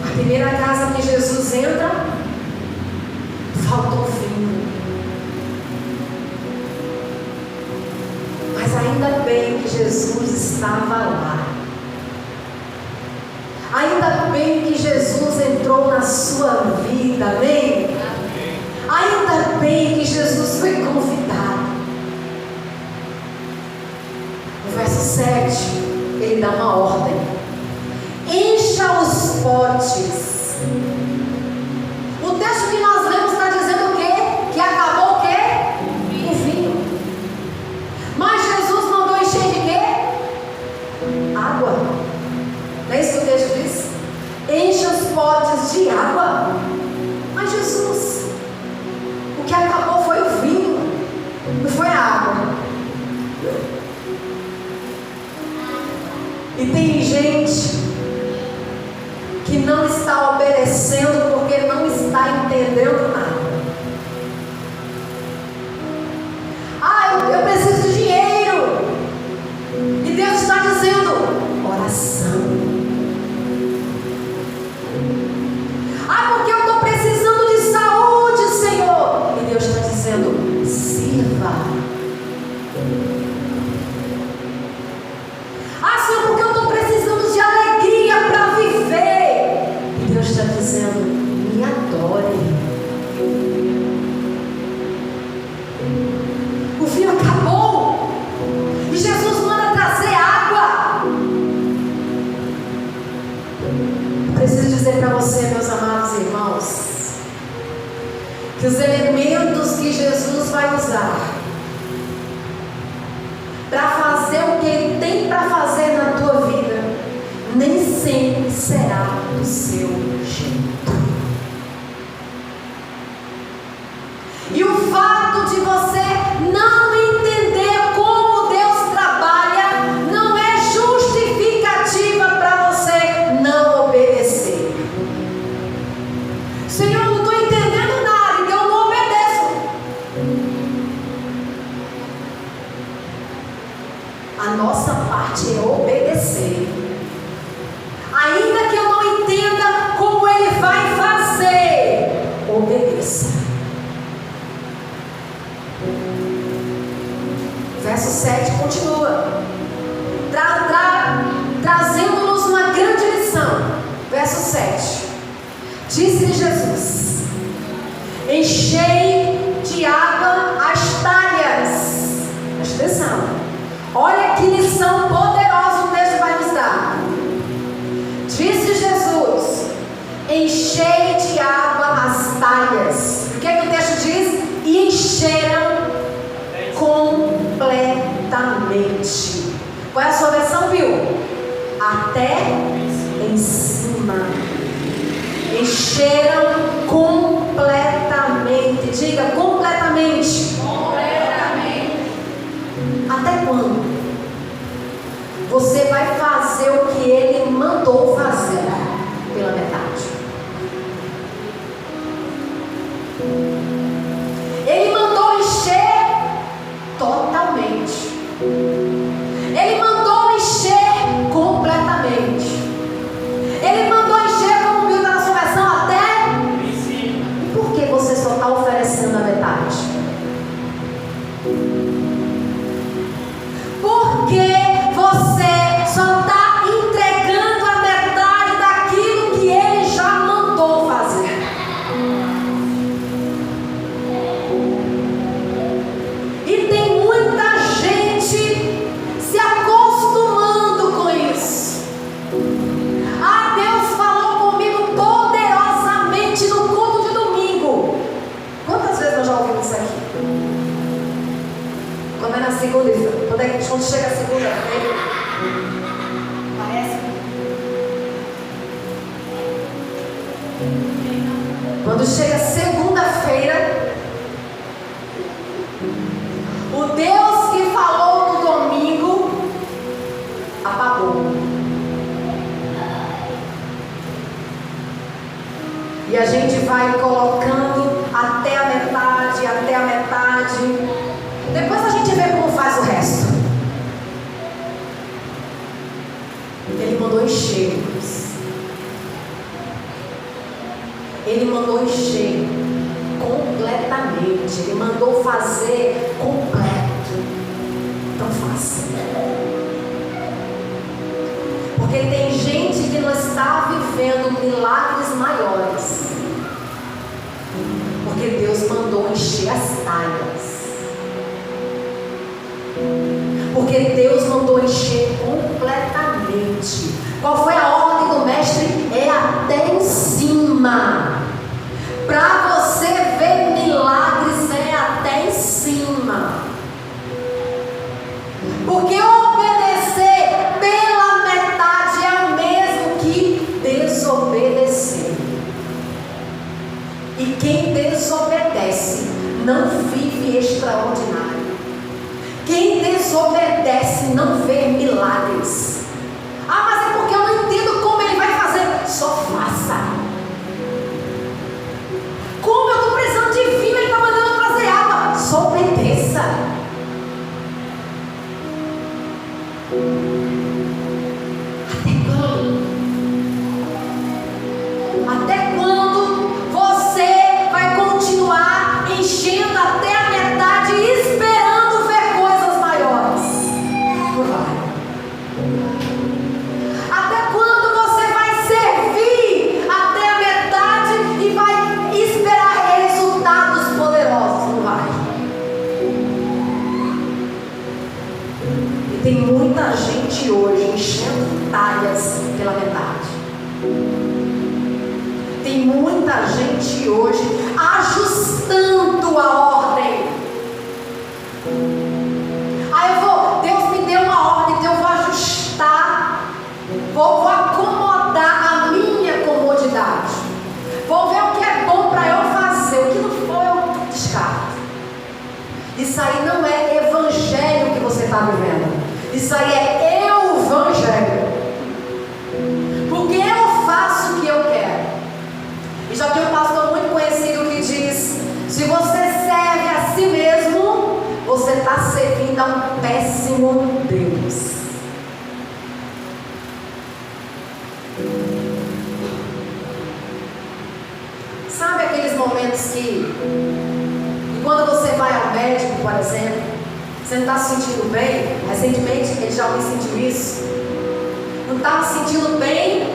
A primeira casa que Jesus entra, faltou vinho. Mas ainda bem que Jesus estava lá. Ainda bem que Jesus entrou na sua vida, amém? Ainda bem que Jesus foi convidado. No verso 7, ele dá uma ordem: encha os potes. O texto que nós lemos está dizendo o quê? Que acabou o quê? O vinho. Mas Jesus mandou encher de quê? Água. Não é isso que o texto diz? Encha os potes de água. Mas Jesus, o que acabou foi o vinho, não foi a água. E tem gente que não está obedecendo porque não está entendendo nada. Eu preciso de dinheiro. E Deus está dizendo: oração. Porque eu estou precisando de saúde, Senhor. E Deus está dizendo: sirva. Senhor, porque eu estou precisando de alegria para viver. E Deus está dizendo: me adore. O vinho acabou e Jesus manda trazer água. Eu preciso dizer para você, meus amados irmãos, que os elementos que Jesus vai usar para fazer o que Ele tem para fazer na tua vida, nem sempre será do seu jeito. E o fato de você não entender como Deus trabalha A nossa parte é obedecer. Ainda que eu não entenda como Ele vai fazer, obedeça. Verso 7 continua, trazendo-nos uma grande lição. Verso 7: disse-lhe Jesus: enchei de água as talhas. Presta atenção, olha que lição poderosa o texto vai nos dar. Disse Jesus: enchei de água as talhas. O que é que o texto diz? E encheram completamente. Qual é a sua versão, viu? Até em cima. Encheram completamente. Diga, completamente. Completamente. Até quando? Você vai fazer o que Ele mandou fazer pela metade. Ele mandou encher totalmente. Ele mandou encher completamente. Ele mandou encher, como viu na sua versão, até. E por que você só está oferecendo a metade? Porque você só está entregando a metade daquilo que Ele já mandou fazer. E tem muita gente se acostumando com isso. Ah, Deus falou comigo poderosamente no culto de domingo. Quantas vezes nós já ouvimos isso aqui? Quando é na segunda-feira, quando chega a segunda-feira, parece. Quando chega segunda-feira, o Deus que falou no domingo apagou. E a gente vai colocando até a metade, até a metade. Depois a gente vê como faz o resto. Ele mandou encher. Ele mandou encher completamente. Ele mandou fazer completo. Então faça. Porque tem gente que não está vivendo milagres maiores. Porque Deus mandou encher as talhas. Porque Deus mandou encher completamente. Qual foi a ordem do mestre? É até em cima. Para você ver milagres é até em cima. Porque obedecer pela metade é o mesmo que desobedecer. E quem desobedece não vive extraordinário. Quem desobedece não vê milagres. Ah, mas é porque eu não entendo como Ele vai fazer. Só faça. Como eu estou precisando de vinho, Ele está mandando trazer água. Só obedeça. Até quando? Até quando você vai continuar enchendo até a metade e esperando ver coisas maiores? Não vai. Até quando você vai servir até a metade e vai esperar resultados poderosos? Não vai. E tem muita gente hoje enchendo talhas pela metade. Tem muita gente hoje ajustando a ordem. Deus me deu uma ordem, então eu vou ajustar, vou acomodar a minha comodidade. Vou ver o que é bom para eu fazer, o que não for eu descarto. Isso aí não é evangelho que você está vivendo. Isso aí é evangelho. Porque eu faço o que eu quero. E já tem um pastor muito conhecido que diz: se você serve a si mesmo, você está servindo a um péssimo Altíssimo Deus. Sabe aqueles momentos que quando você vai ao médico, por exemplo, você não está se sentindo bem? Recentemente ele já me sentiu isso. Não está se sentindo bem.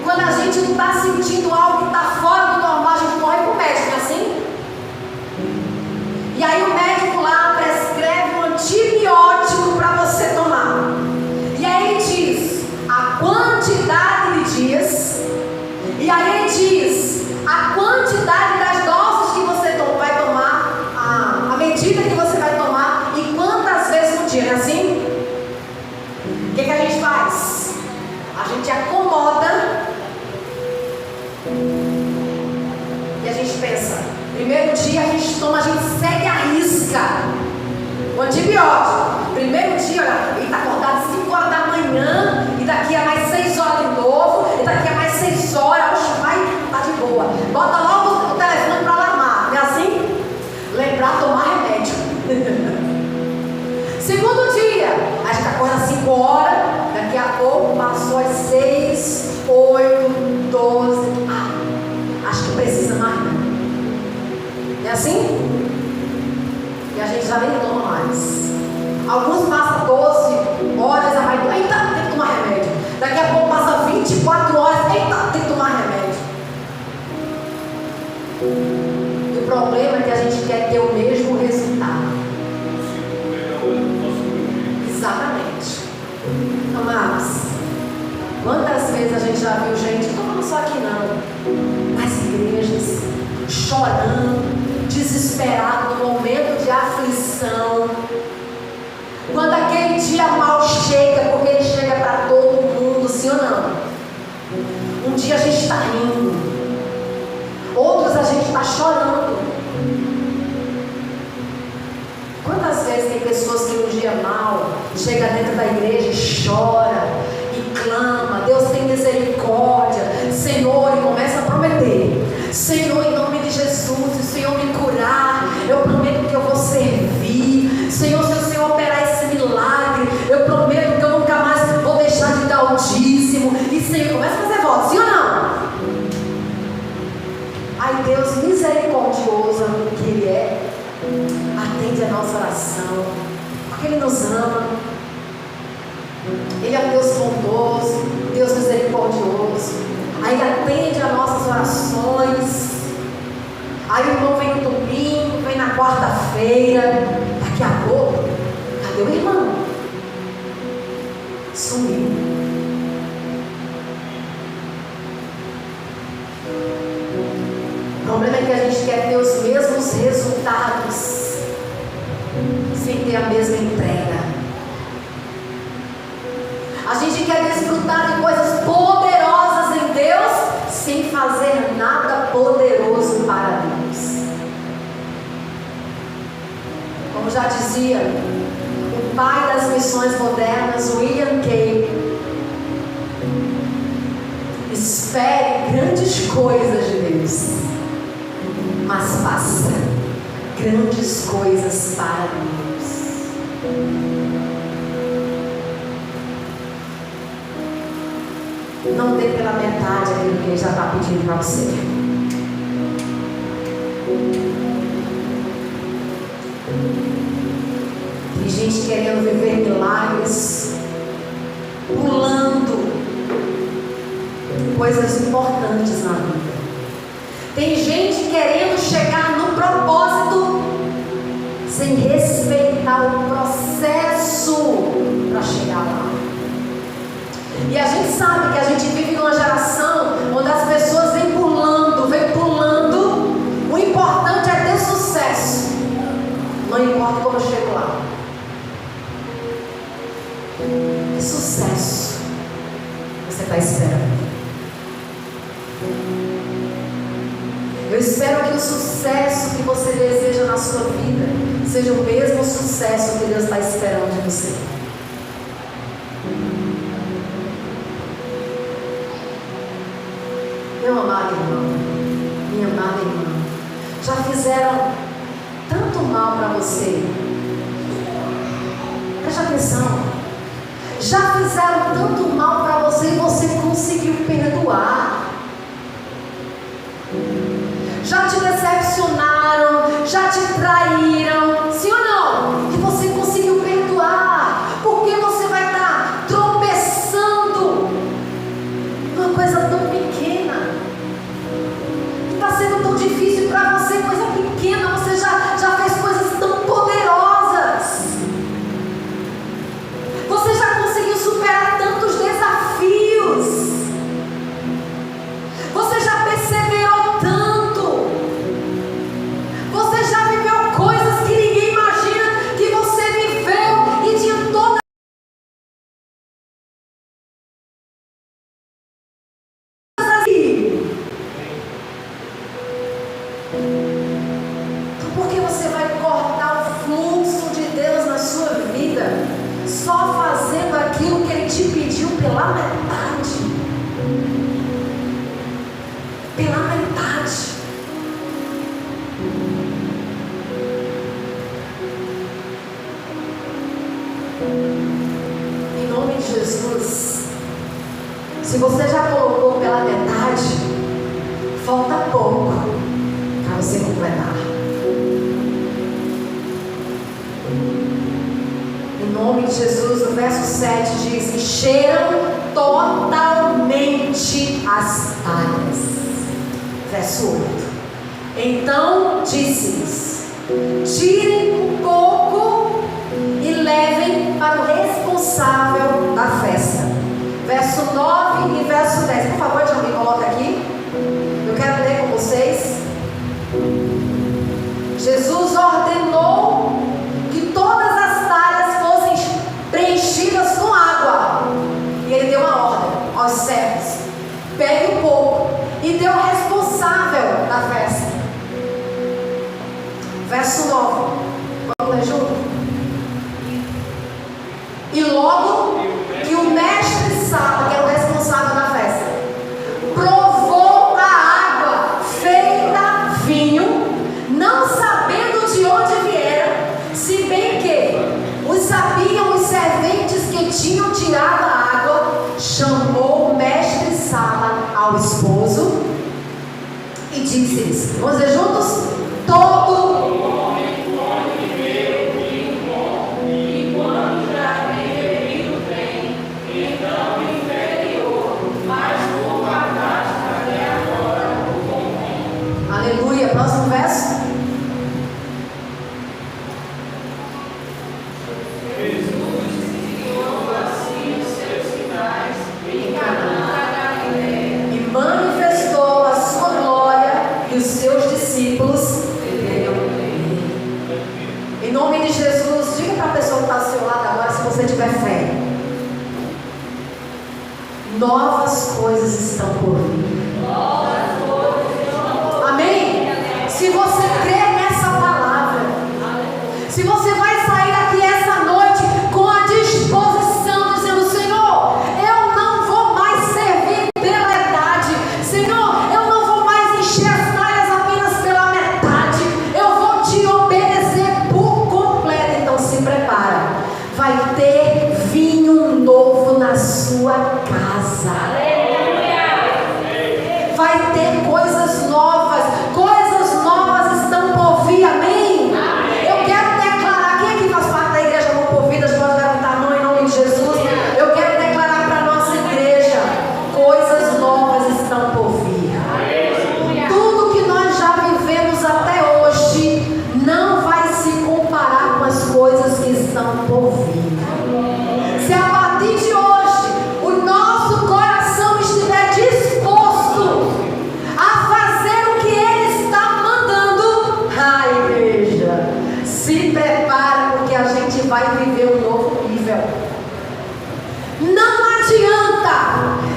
Quando a gente não está sentindo algo que está fora do normal, a gente corre para o médico, não é assim? E aí o médico lá prescreve um antibiótico para você tomar. E aí ele diz a quantidade de dias. E aí ele diz a quantidade das doses que você vai tomar, a medida que você vai tomar e quantas vezes no dia, não é assim? O que a gente faz? A gente acomoda e a gente pensa, primeiro dia a gente toma, a gente segue a risca o antibiótico. Primeiro dia, olha, ele está acordado 5 horas da manhã e daqui a mais 6 horas de novo, e daqui a mais 6 horas, oxe, vai, tá de boa. Bota logo o telefone para alarmar, não é assim? Lembrar tomar remédio. Segundo dia, a gente acorda 5 horas, daqui a pouco passou as 6, 8, 12, acho que precisa mais, não é assim? E a gente já nem toma mais. Alguns passam 12 horas, eita, tem que tomar remédio. Daqui a pouco passa 24 horas, eita, tem que tomar remédio. E o problema é que a gente quer ter o mesmo resultado. Exatamente. Amados, quantas vezes a gente já viu gente, não falando só aqui não, nas igrejas, chorando, desesperado no momento de aflição, quando aquele dia mal chega, porque ele chega para todo mundo, sim ou não? Um dia a gente está rindo, outros a gente está chorando. Quantas vezes tem pessoas que um dia mal chega dentro da igreja e chora e clama, Deus tem misericórdia, Senhor, e começa a prometer, Senhor, em nome de Jesus, se o Senhor me curar, eu prometo que eu vou servir, Senhor, se o Senhor operar esse milagre, eu prometo que eu nunca mais vou deixar de dar o dízimo, e Senhor, começa a fazer voto, sim ou não? Ai, Deus misericordioso, que Ele é, atende a nossa oração, porque Ele nos ama, Ele é um Deus bondoso, Deus misericordioso, aí Ele atende as nossas orações. Aí o irmão vem no domingo, vem na quarta-feira, daqui a pouco, cadê o irmão? Sumiu. O problema é que a gente quer ter os mesmos resultados sem ter a mesma entrega. A gente quer desfrutar de coisas poderosas em Deus sem fazer nada poderoso para Deus. Como já dizia o pai das missões modernas, William Kay, espere grandes coisas de Deus, mas faça grandes coisas para Deus. Não dê pela metade aquilo que Ele já está pedindo para você. Tem gente querendo viver milagres, pulando coisas importantes na vida. Tem gente querendo chegar no propósito sem respeitar o processo para chegar lá. E a gente sabe que a gente vive numa geração onde as pessoas vêm pulando. O importante é ter sucesso. Não importa como eu chego lá. Que sucesso você está esperando? Eu espero que o sucesso que você deseja na sua vida seja o mesmo sucesso que Deus está esperando de você. Meu amado irmão, minha amada irmã, já fizeram tanto mal para você. Preste atenção. Já fizeram tanto mal para você e você conseguiu perdoar. Já te decepcionaram, já te traíram, sim ou não? E você conseguiu perdoar. Porque você vai estar tropeçando numa coisa tão pequena. Está sendo tão difícil para você, coisa pequena. Você já fez coisas tão poderosas. Você já conseguiu superar tantos desafios. Você já perseverou tanto. Você já viveu coisas que ninguém imagina que você viveu. E de todas as... Então por que você vai cortar o fluxo de Deus na sua vida só fazendo aquilo que Ele te pediu pela metade? Pela metade. Em nome de Jesus, se você já colocou pela metade, falta pouco para você completar. Em nome de Jesus, no verso 7 diz: encheram totalmente as talhas. Verso 8: então disse-lhes: tirem um pouco e levem para o responsável da festa. Verso 9 e verso 10. Por favor, já me coloca aqui. Eu quero ler com vocês. Jesus ordenou que todas as talhas fossem preenchidas com água. E Ele deu uma ordem aos servos: pegue um pouco e dê ao responsável da festa. Verso 9. Vamos ler junto? E logo que o mestre Sala, que era o responsável da festa, provou a água feita vinho, não sabendo de onde viera, se bem que os sabiam os serventes que tinham tirado a água, chamou o mestre Sala ao esposo e disse-lhes: vamos dizer juntos? Todo aleluia. Próximo verso. E manifestou a sua glória, e os seus discípulos creram nele. Em nome de Jesus, diga para a pessoa que está ao seu lado agora, se você tiver fé: novas coisas estão por vir. Amém? Se você crer nessa palavra, se você vai sair daqui essa noite com a disposição, dizendo: Senhor, eu não vou mais servir pela metade. Senhor, eu não vou mais encher as talhas apenas pela metade. Eu vou te obedecer por completo. Então se prepara. Vai ter vinho novo na sua casa. Vai ter coisas novas. Coisas novas estão por vir. Amém? Eu quero declarar. Quem aqui faz parte da igreja Movidas pode levantar a mão em nome de Jesus. Eu quero declarar para a nossa igreja: coisas novas estão por vir. Tudo que nós já vivemos até hoje não vai se comparar com as coisas que estão por vir. Se a partir de hoje o nosso coração estiver disposto a fazer o que Ele está mandando, a igreja, se prepara, porque a gente vai viver um novo nível. Não adianta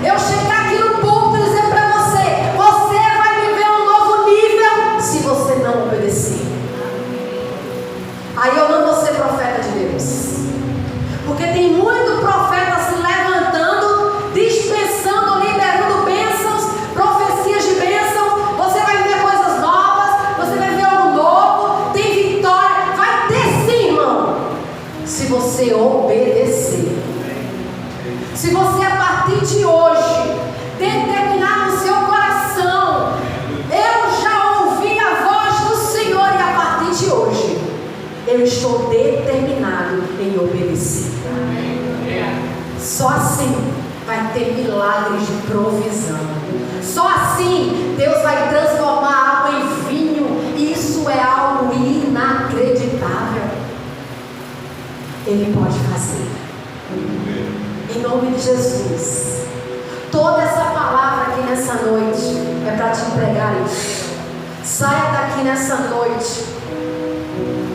eu chegar aqui no púlpito e dizer para você: você vai viver um novo nível, se você não obedecer. Aí eu não vou ser profeta de Deus. Porque tem muito profeta se levantando, dispensando, liberando bênçãos, profecias de bênçãos. Você vai ver coisas novas, você vai ver algo novo, tem vitória. Vai ter sim, irmão, se você obedecer. Se você a partir de hoje determinar no seu coração, eu já ouvi a voz do Senhor e a partir de hoje eu estou determinado em obedecer. Só assim vai ter milagres de provisão. Só assim Deus vai transformar água em vinho. E isso é algo inacreditável. Ele pode fazer. Em nome de Jesus. Toda essa palavra aqui nessa noite é para te entregar isso. Saia daqui nessa noite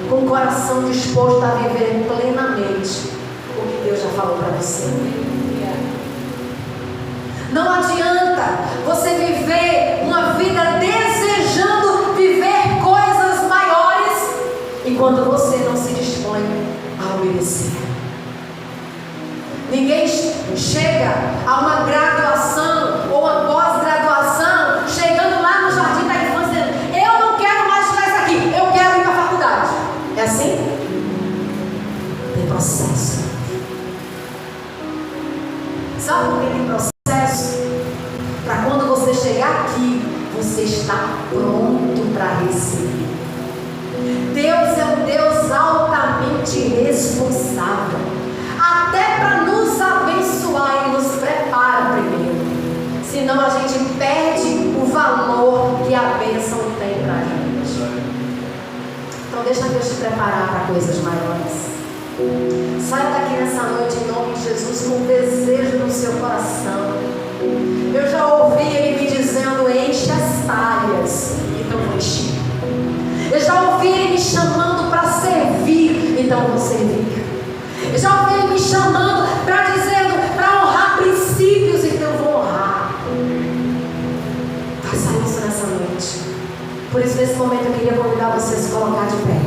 com o coração disposto a viver plenamente o que Deus já falou para você. Não adianta você viver uma vida desejando viver coisas maiores enquanto você não se dispõe a obedecer. Ninguém chega a uma graduação ou uma pós-graduação chegando lá no jardim da infância dizendo: eu não quero mais estudar isso aqui, eu quero ir para a faculdade. É assim? Tem processo. Sabe por que tem processo? Para quando você chegar aqui, você está pronto para receber. Deus é um Deus altamente responsável. Até para nos abençoar, Ele nos prepara primeiro. Senão a gente perde o valor que a bênção tem para a gente. Então deixa Deus te preparar para coisas maiores. Saia daqui nessa noite em nome de Jesus com um desejo no seu coração. Eu já ouvi Ele me dizendo: enche as talhas, então vou encher. Eu já ouvi Ele me chamando para servir, então vou servir. Eu já ouvi Ele me chamando para dizendo para honrar princípios, então eu vou honrar. Faça isso nessa noite. Por isso nesse momento eu queria convidar você a se colocar de pé.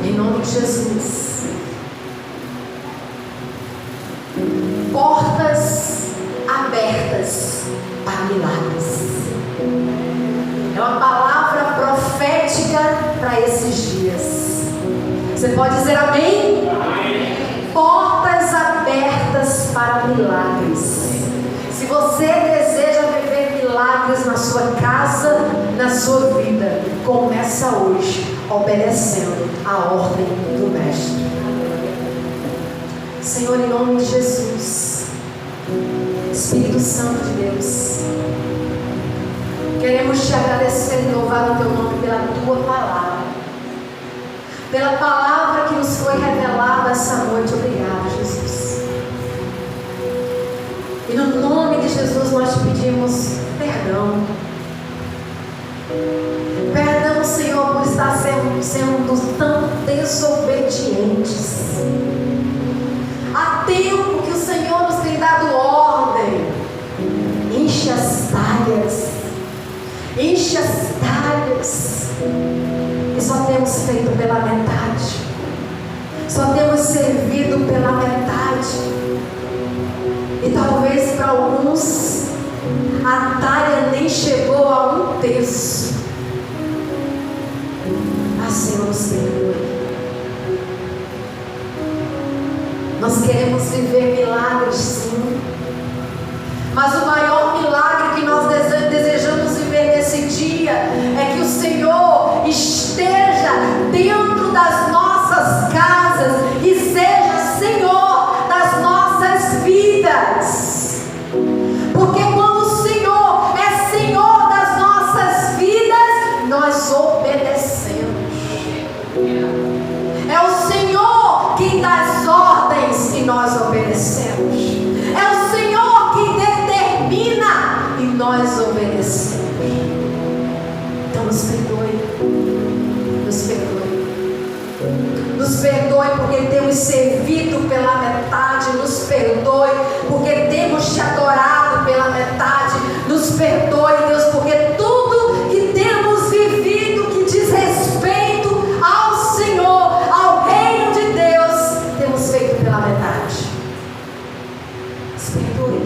Em nome de Jesus. Portas abertas para milagres. É uma palavra profética para esses dias. Você pode dizer amém? Amém. Portas abertas para milagres. Se você deseja viver milagres na sua casa, na sua vida, começa hoje obedecendo a ordem do Mestre. Senhor, em nome de Jesus, Espírito Santo de Deus, queremos te agradecer e louvar o teu nome pela tua palavra, pela palavra que nos foi revelada essa noite. Obrigado, Jesus. E no nome de Jesus nós te pedimos perdão. Perdão, Senhor, por estar sendo tão desobedientes. Há tempo que o Senhor nos tem dado ordem: enche as talhas, enche as talhas, e só temos feito pela metade, só temos servido pela metade, e talvez para alguns a talha nem chegou a 1/3. Ah, Senhor, nos perdoe. Nós queremos viver milagres, sim, mas o maior milagre que nós desejamos viver nesse dia é que o Senhor esteja dentro das nossas casas e seja Senhor das nossas vidas. Porque quando o Senhor é Senhor das nossas vidas, nós obedecemos. É o Senhor quem dá as ordens e nós obedecemos. É o Senhor que determina e nós obedecemos. Então nos perdoe. Nos perdoe. Nos perdoe porque temos servido pela metade. Nos perdoe porque temos te adorado pela metade. Nos perdoe, Deus, porque tudo que temos vivido que diz respeito ao Senhor, ao reino de Deus, temos feito pela metade. Nos perdoe.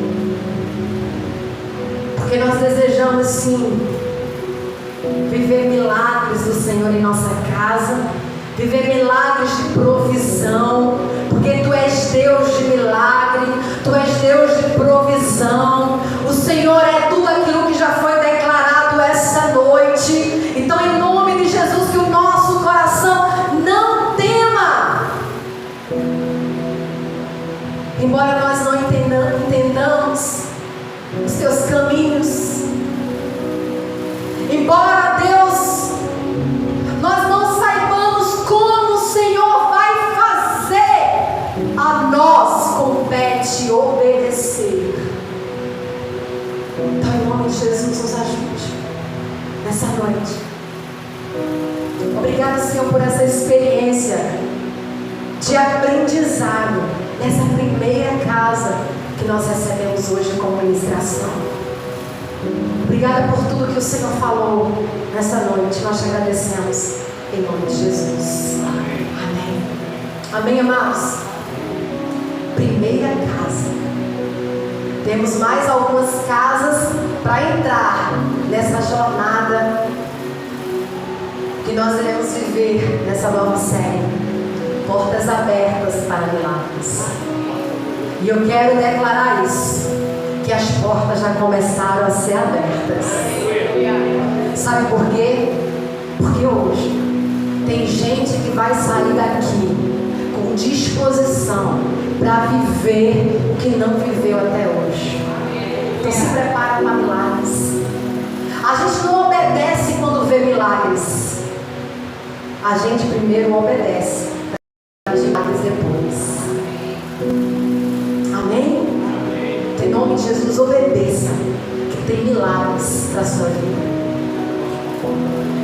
Porque nós desejamos sim viver milagres do Senhor em nossa casa, viver milagres de provisão. teus caminhos. Embora, Deus, nós não saibamos como o Senhor vai fazer, a nós compete obedecer. Então, em nome de Jesus, nos ajude nessa noite. Obrigada, Senhor, por essa experiência de aprendizado nessa primeira casa que nós recebemos hoje como ministração. Obrigada por tudo que o Senhor falou nessa noite. Nós te agradecemos em nome de Jesus. Amém. Amém, amados? Primeira casa. Temos mais algumas casas para entrar nessa jornada que nós iremos viver nessa nova série, Portas Abertas para Milagres. E eu quero declarar isso, que as portas já começaram a ser abertas. Sabe por quê? Porque hoje tem gente que vai sair daqui com disposição para viver o que não viveu até hoje. Então se prepara para milagres. A gente não obedece quando vê milagres. A gente primeiro obedece, para milagres depois. Amém? Em nome de Jesus, obedeça, que tem milagres para a sua vida.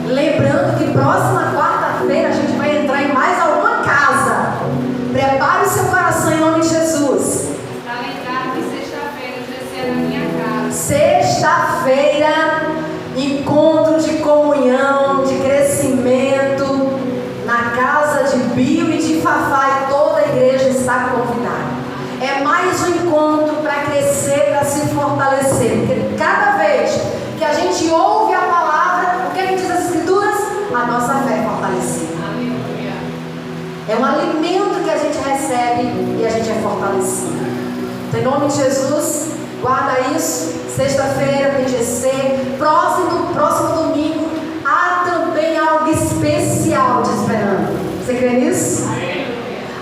Lembrando que próxima quarta-feira a gente vai entrar em mais alguma casa. Prepare o seu coração em nome de Jesus. Para lembrar que sexta-feira vai ser na minha casa. Sexta-feira, encontro de comunhão, de crescimento, na casa de Bio e de Fafá, e toda a igreja está convidada. É mais um encontro para crescer, para se fortalecer, porque cada vez que a gente ouve a palavra, o que é que diz as Escrituras? A nossa fé é fortalecida. É um alimento que a gente recebe e a gente é fortalecido. Então, em nome de Jesus, guarda isso. Sexta-feira tem GC. Próximo domingo há também algo especial te esperando. Você crê nisso?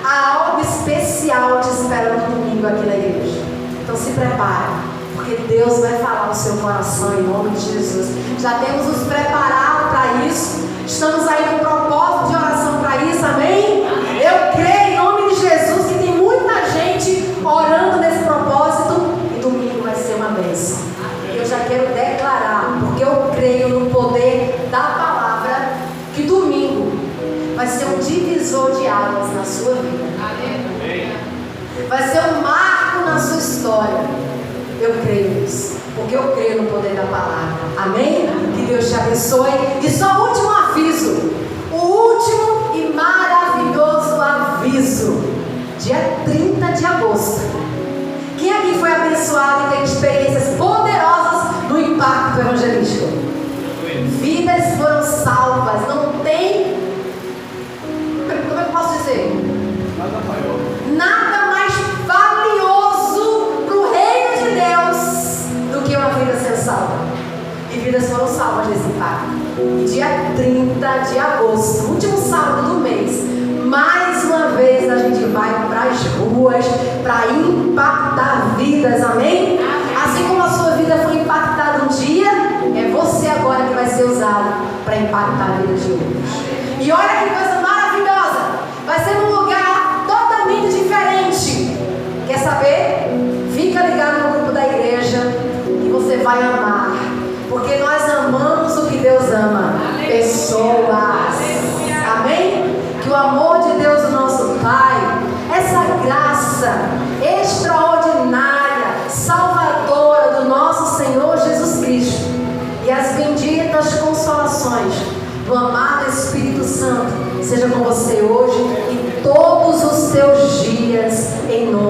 Há algo especial te esperando no domingo aqui na igreja. Então se prepare, porque Deus vai falar no seu coração em nome de Jesus. Já temos nos preparado para isso. Estamos aí com propósito de oração para isso, amém? Eu creio em nome de Jesus que tem muita gente orando nesse propósito e domingo vai ser uma bênção. Eu já quero declarar, porque eu creio no poder da palavra, que domingo vai ser um divisor de águas na sua vida. Vai ser um marco na sua história. Eu creio nisso, porque eu creio no poder da palavra. Amém? Que Deus te abençoe. E só o último aviso, o último e maravilhoso aviso, dia 30 de agosto. Quem aqui foi abençoado e tem experiências poderosas no impacto evangelístico? Vidas foram salvas. Não tem, como é que eu posso dizer? Nada mais valioso para o reino de Deus do que uma vida ser salva. E vidas foram salvas nesse impacto. E dia 30 de agosto, último sábado do mês, mais uma vez a gente vai para as ruas para impactar vidas, amém? Assim como a sua vida foi impactada um dia, é você agora que vai ser usado para impactar a vida de outros. E olha que coisa maravilhosa, vai ser num lugar totalmente diferente. Quer saber? Fica ligado no grupo da igreja que você vai amar, porque nós amamos o que Deus ama, pessoas, amém? Que o amor de Deus, o nosso Pai, essa graça extraordinária, salvadora do nosso Senhor Jesus Cristo e as benditas consolações do amado Espírito Santo seja com você hoje e todos os seus dias, em nome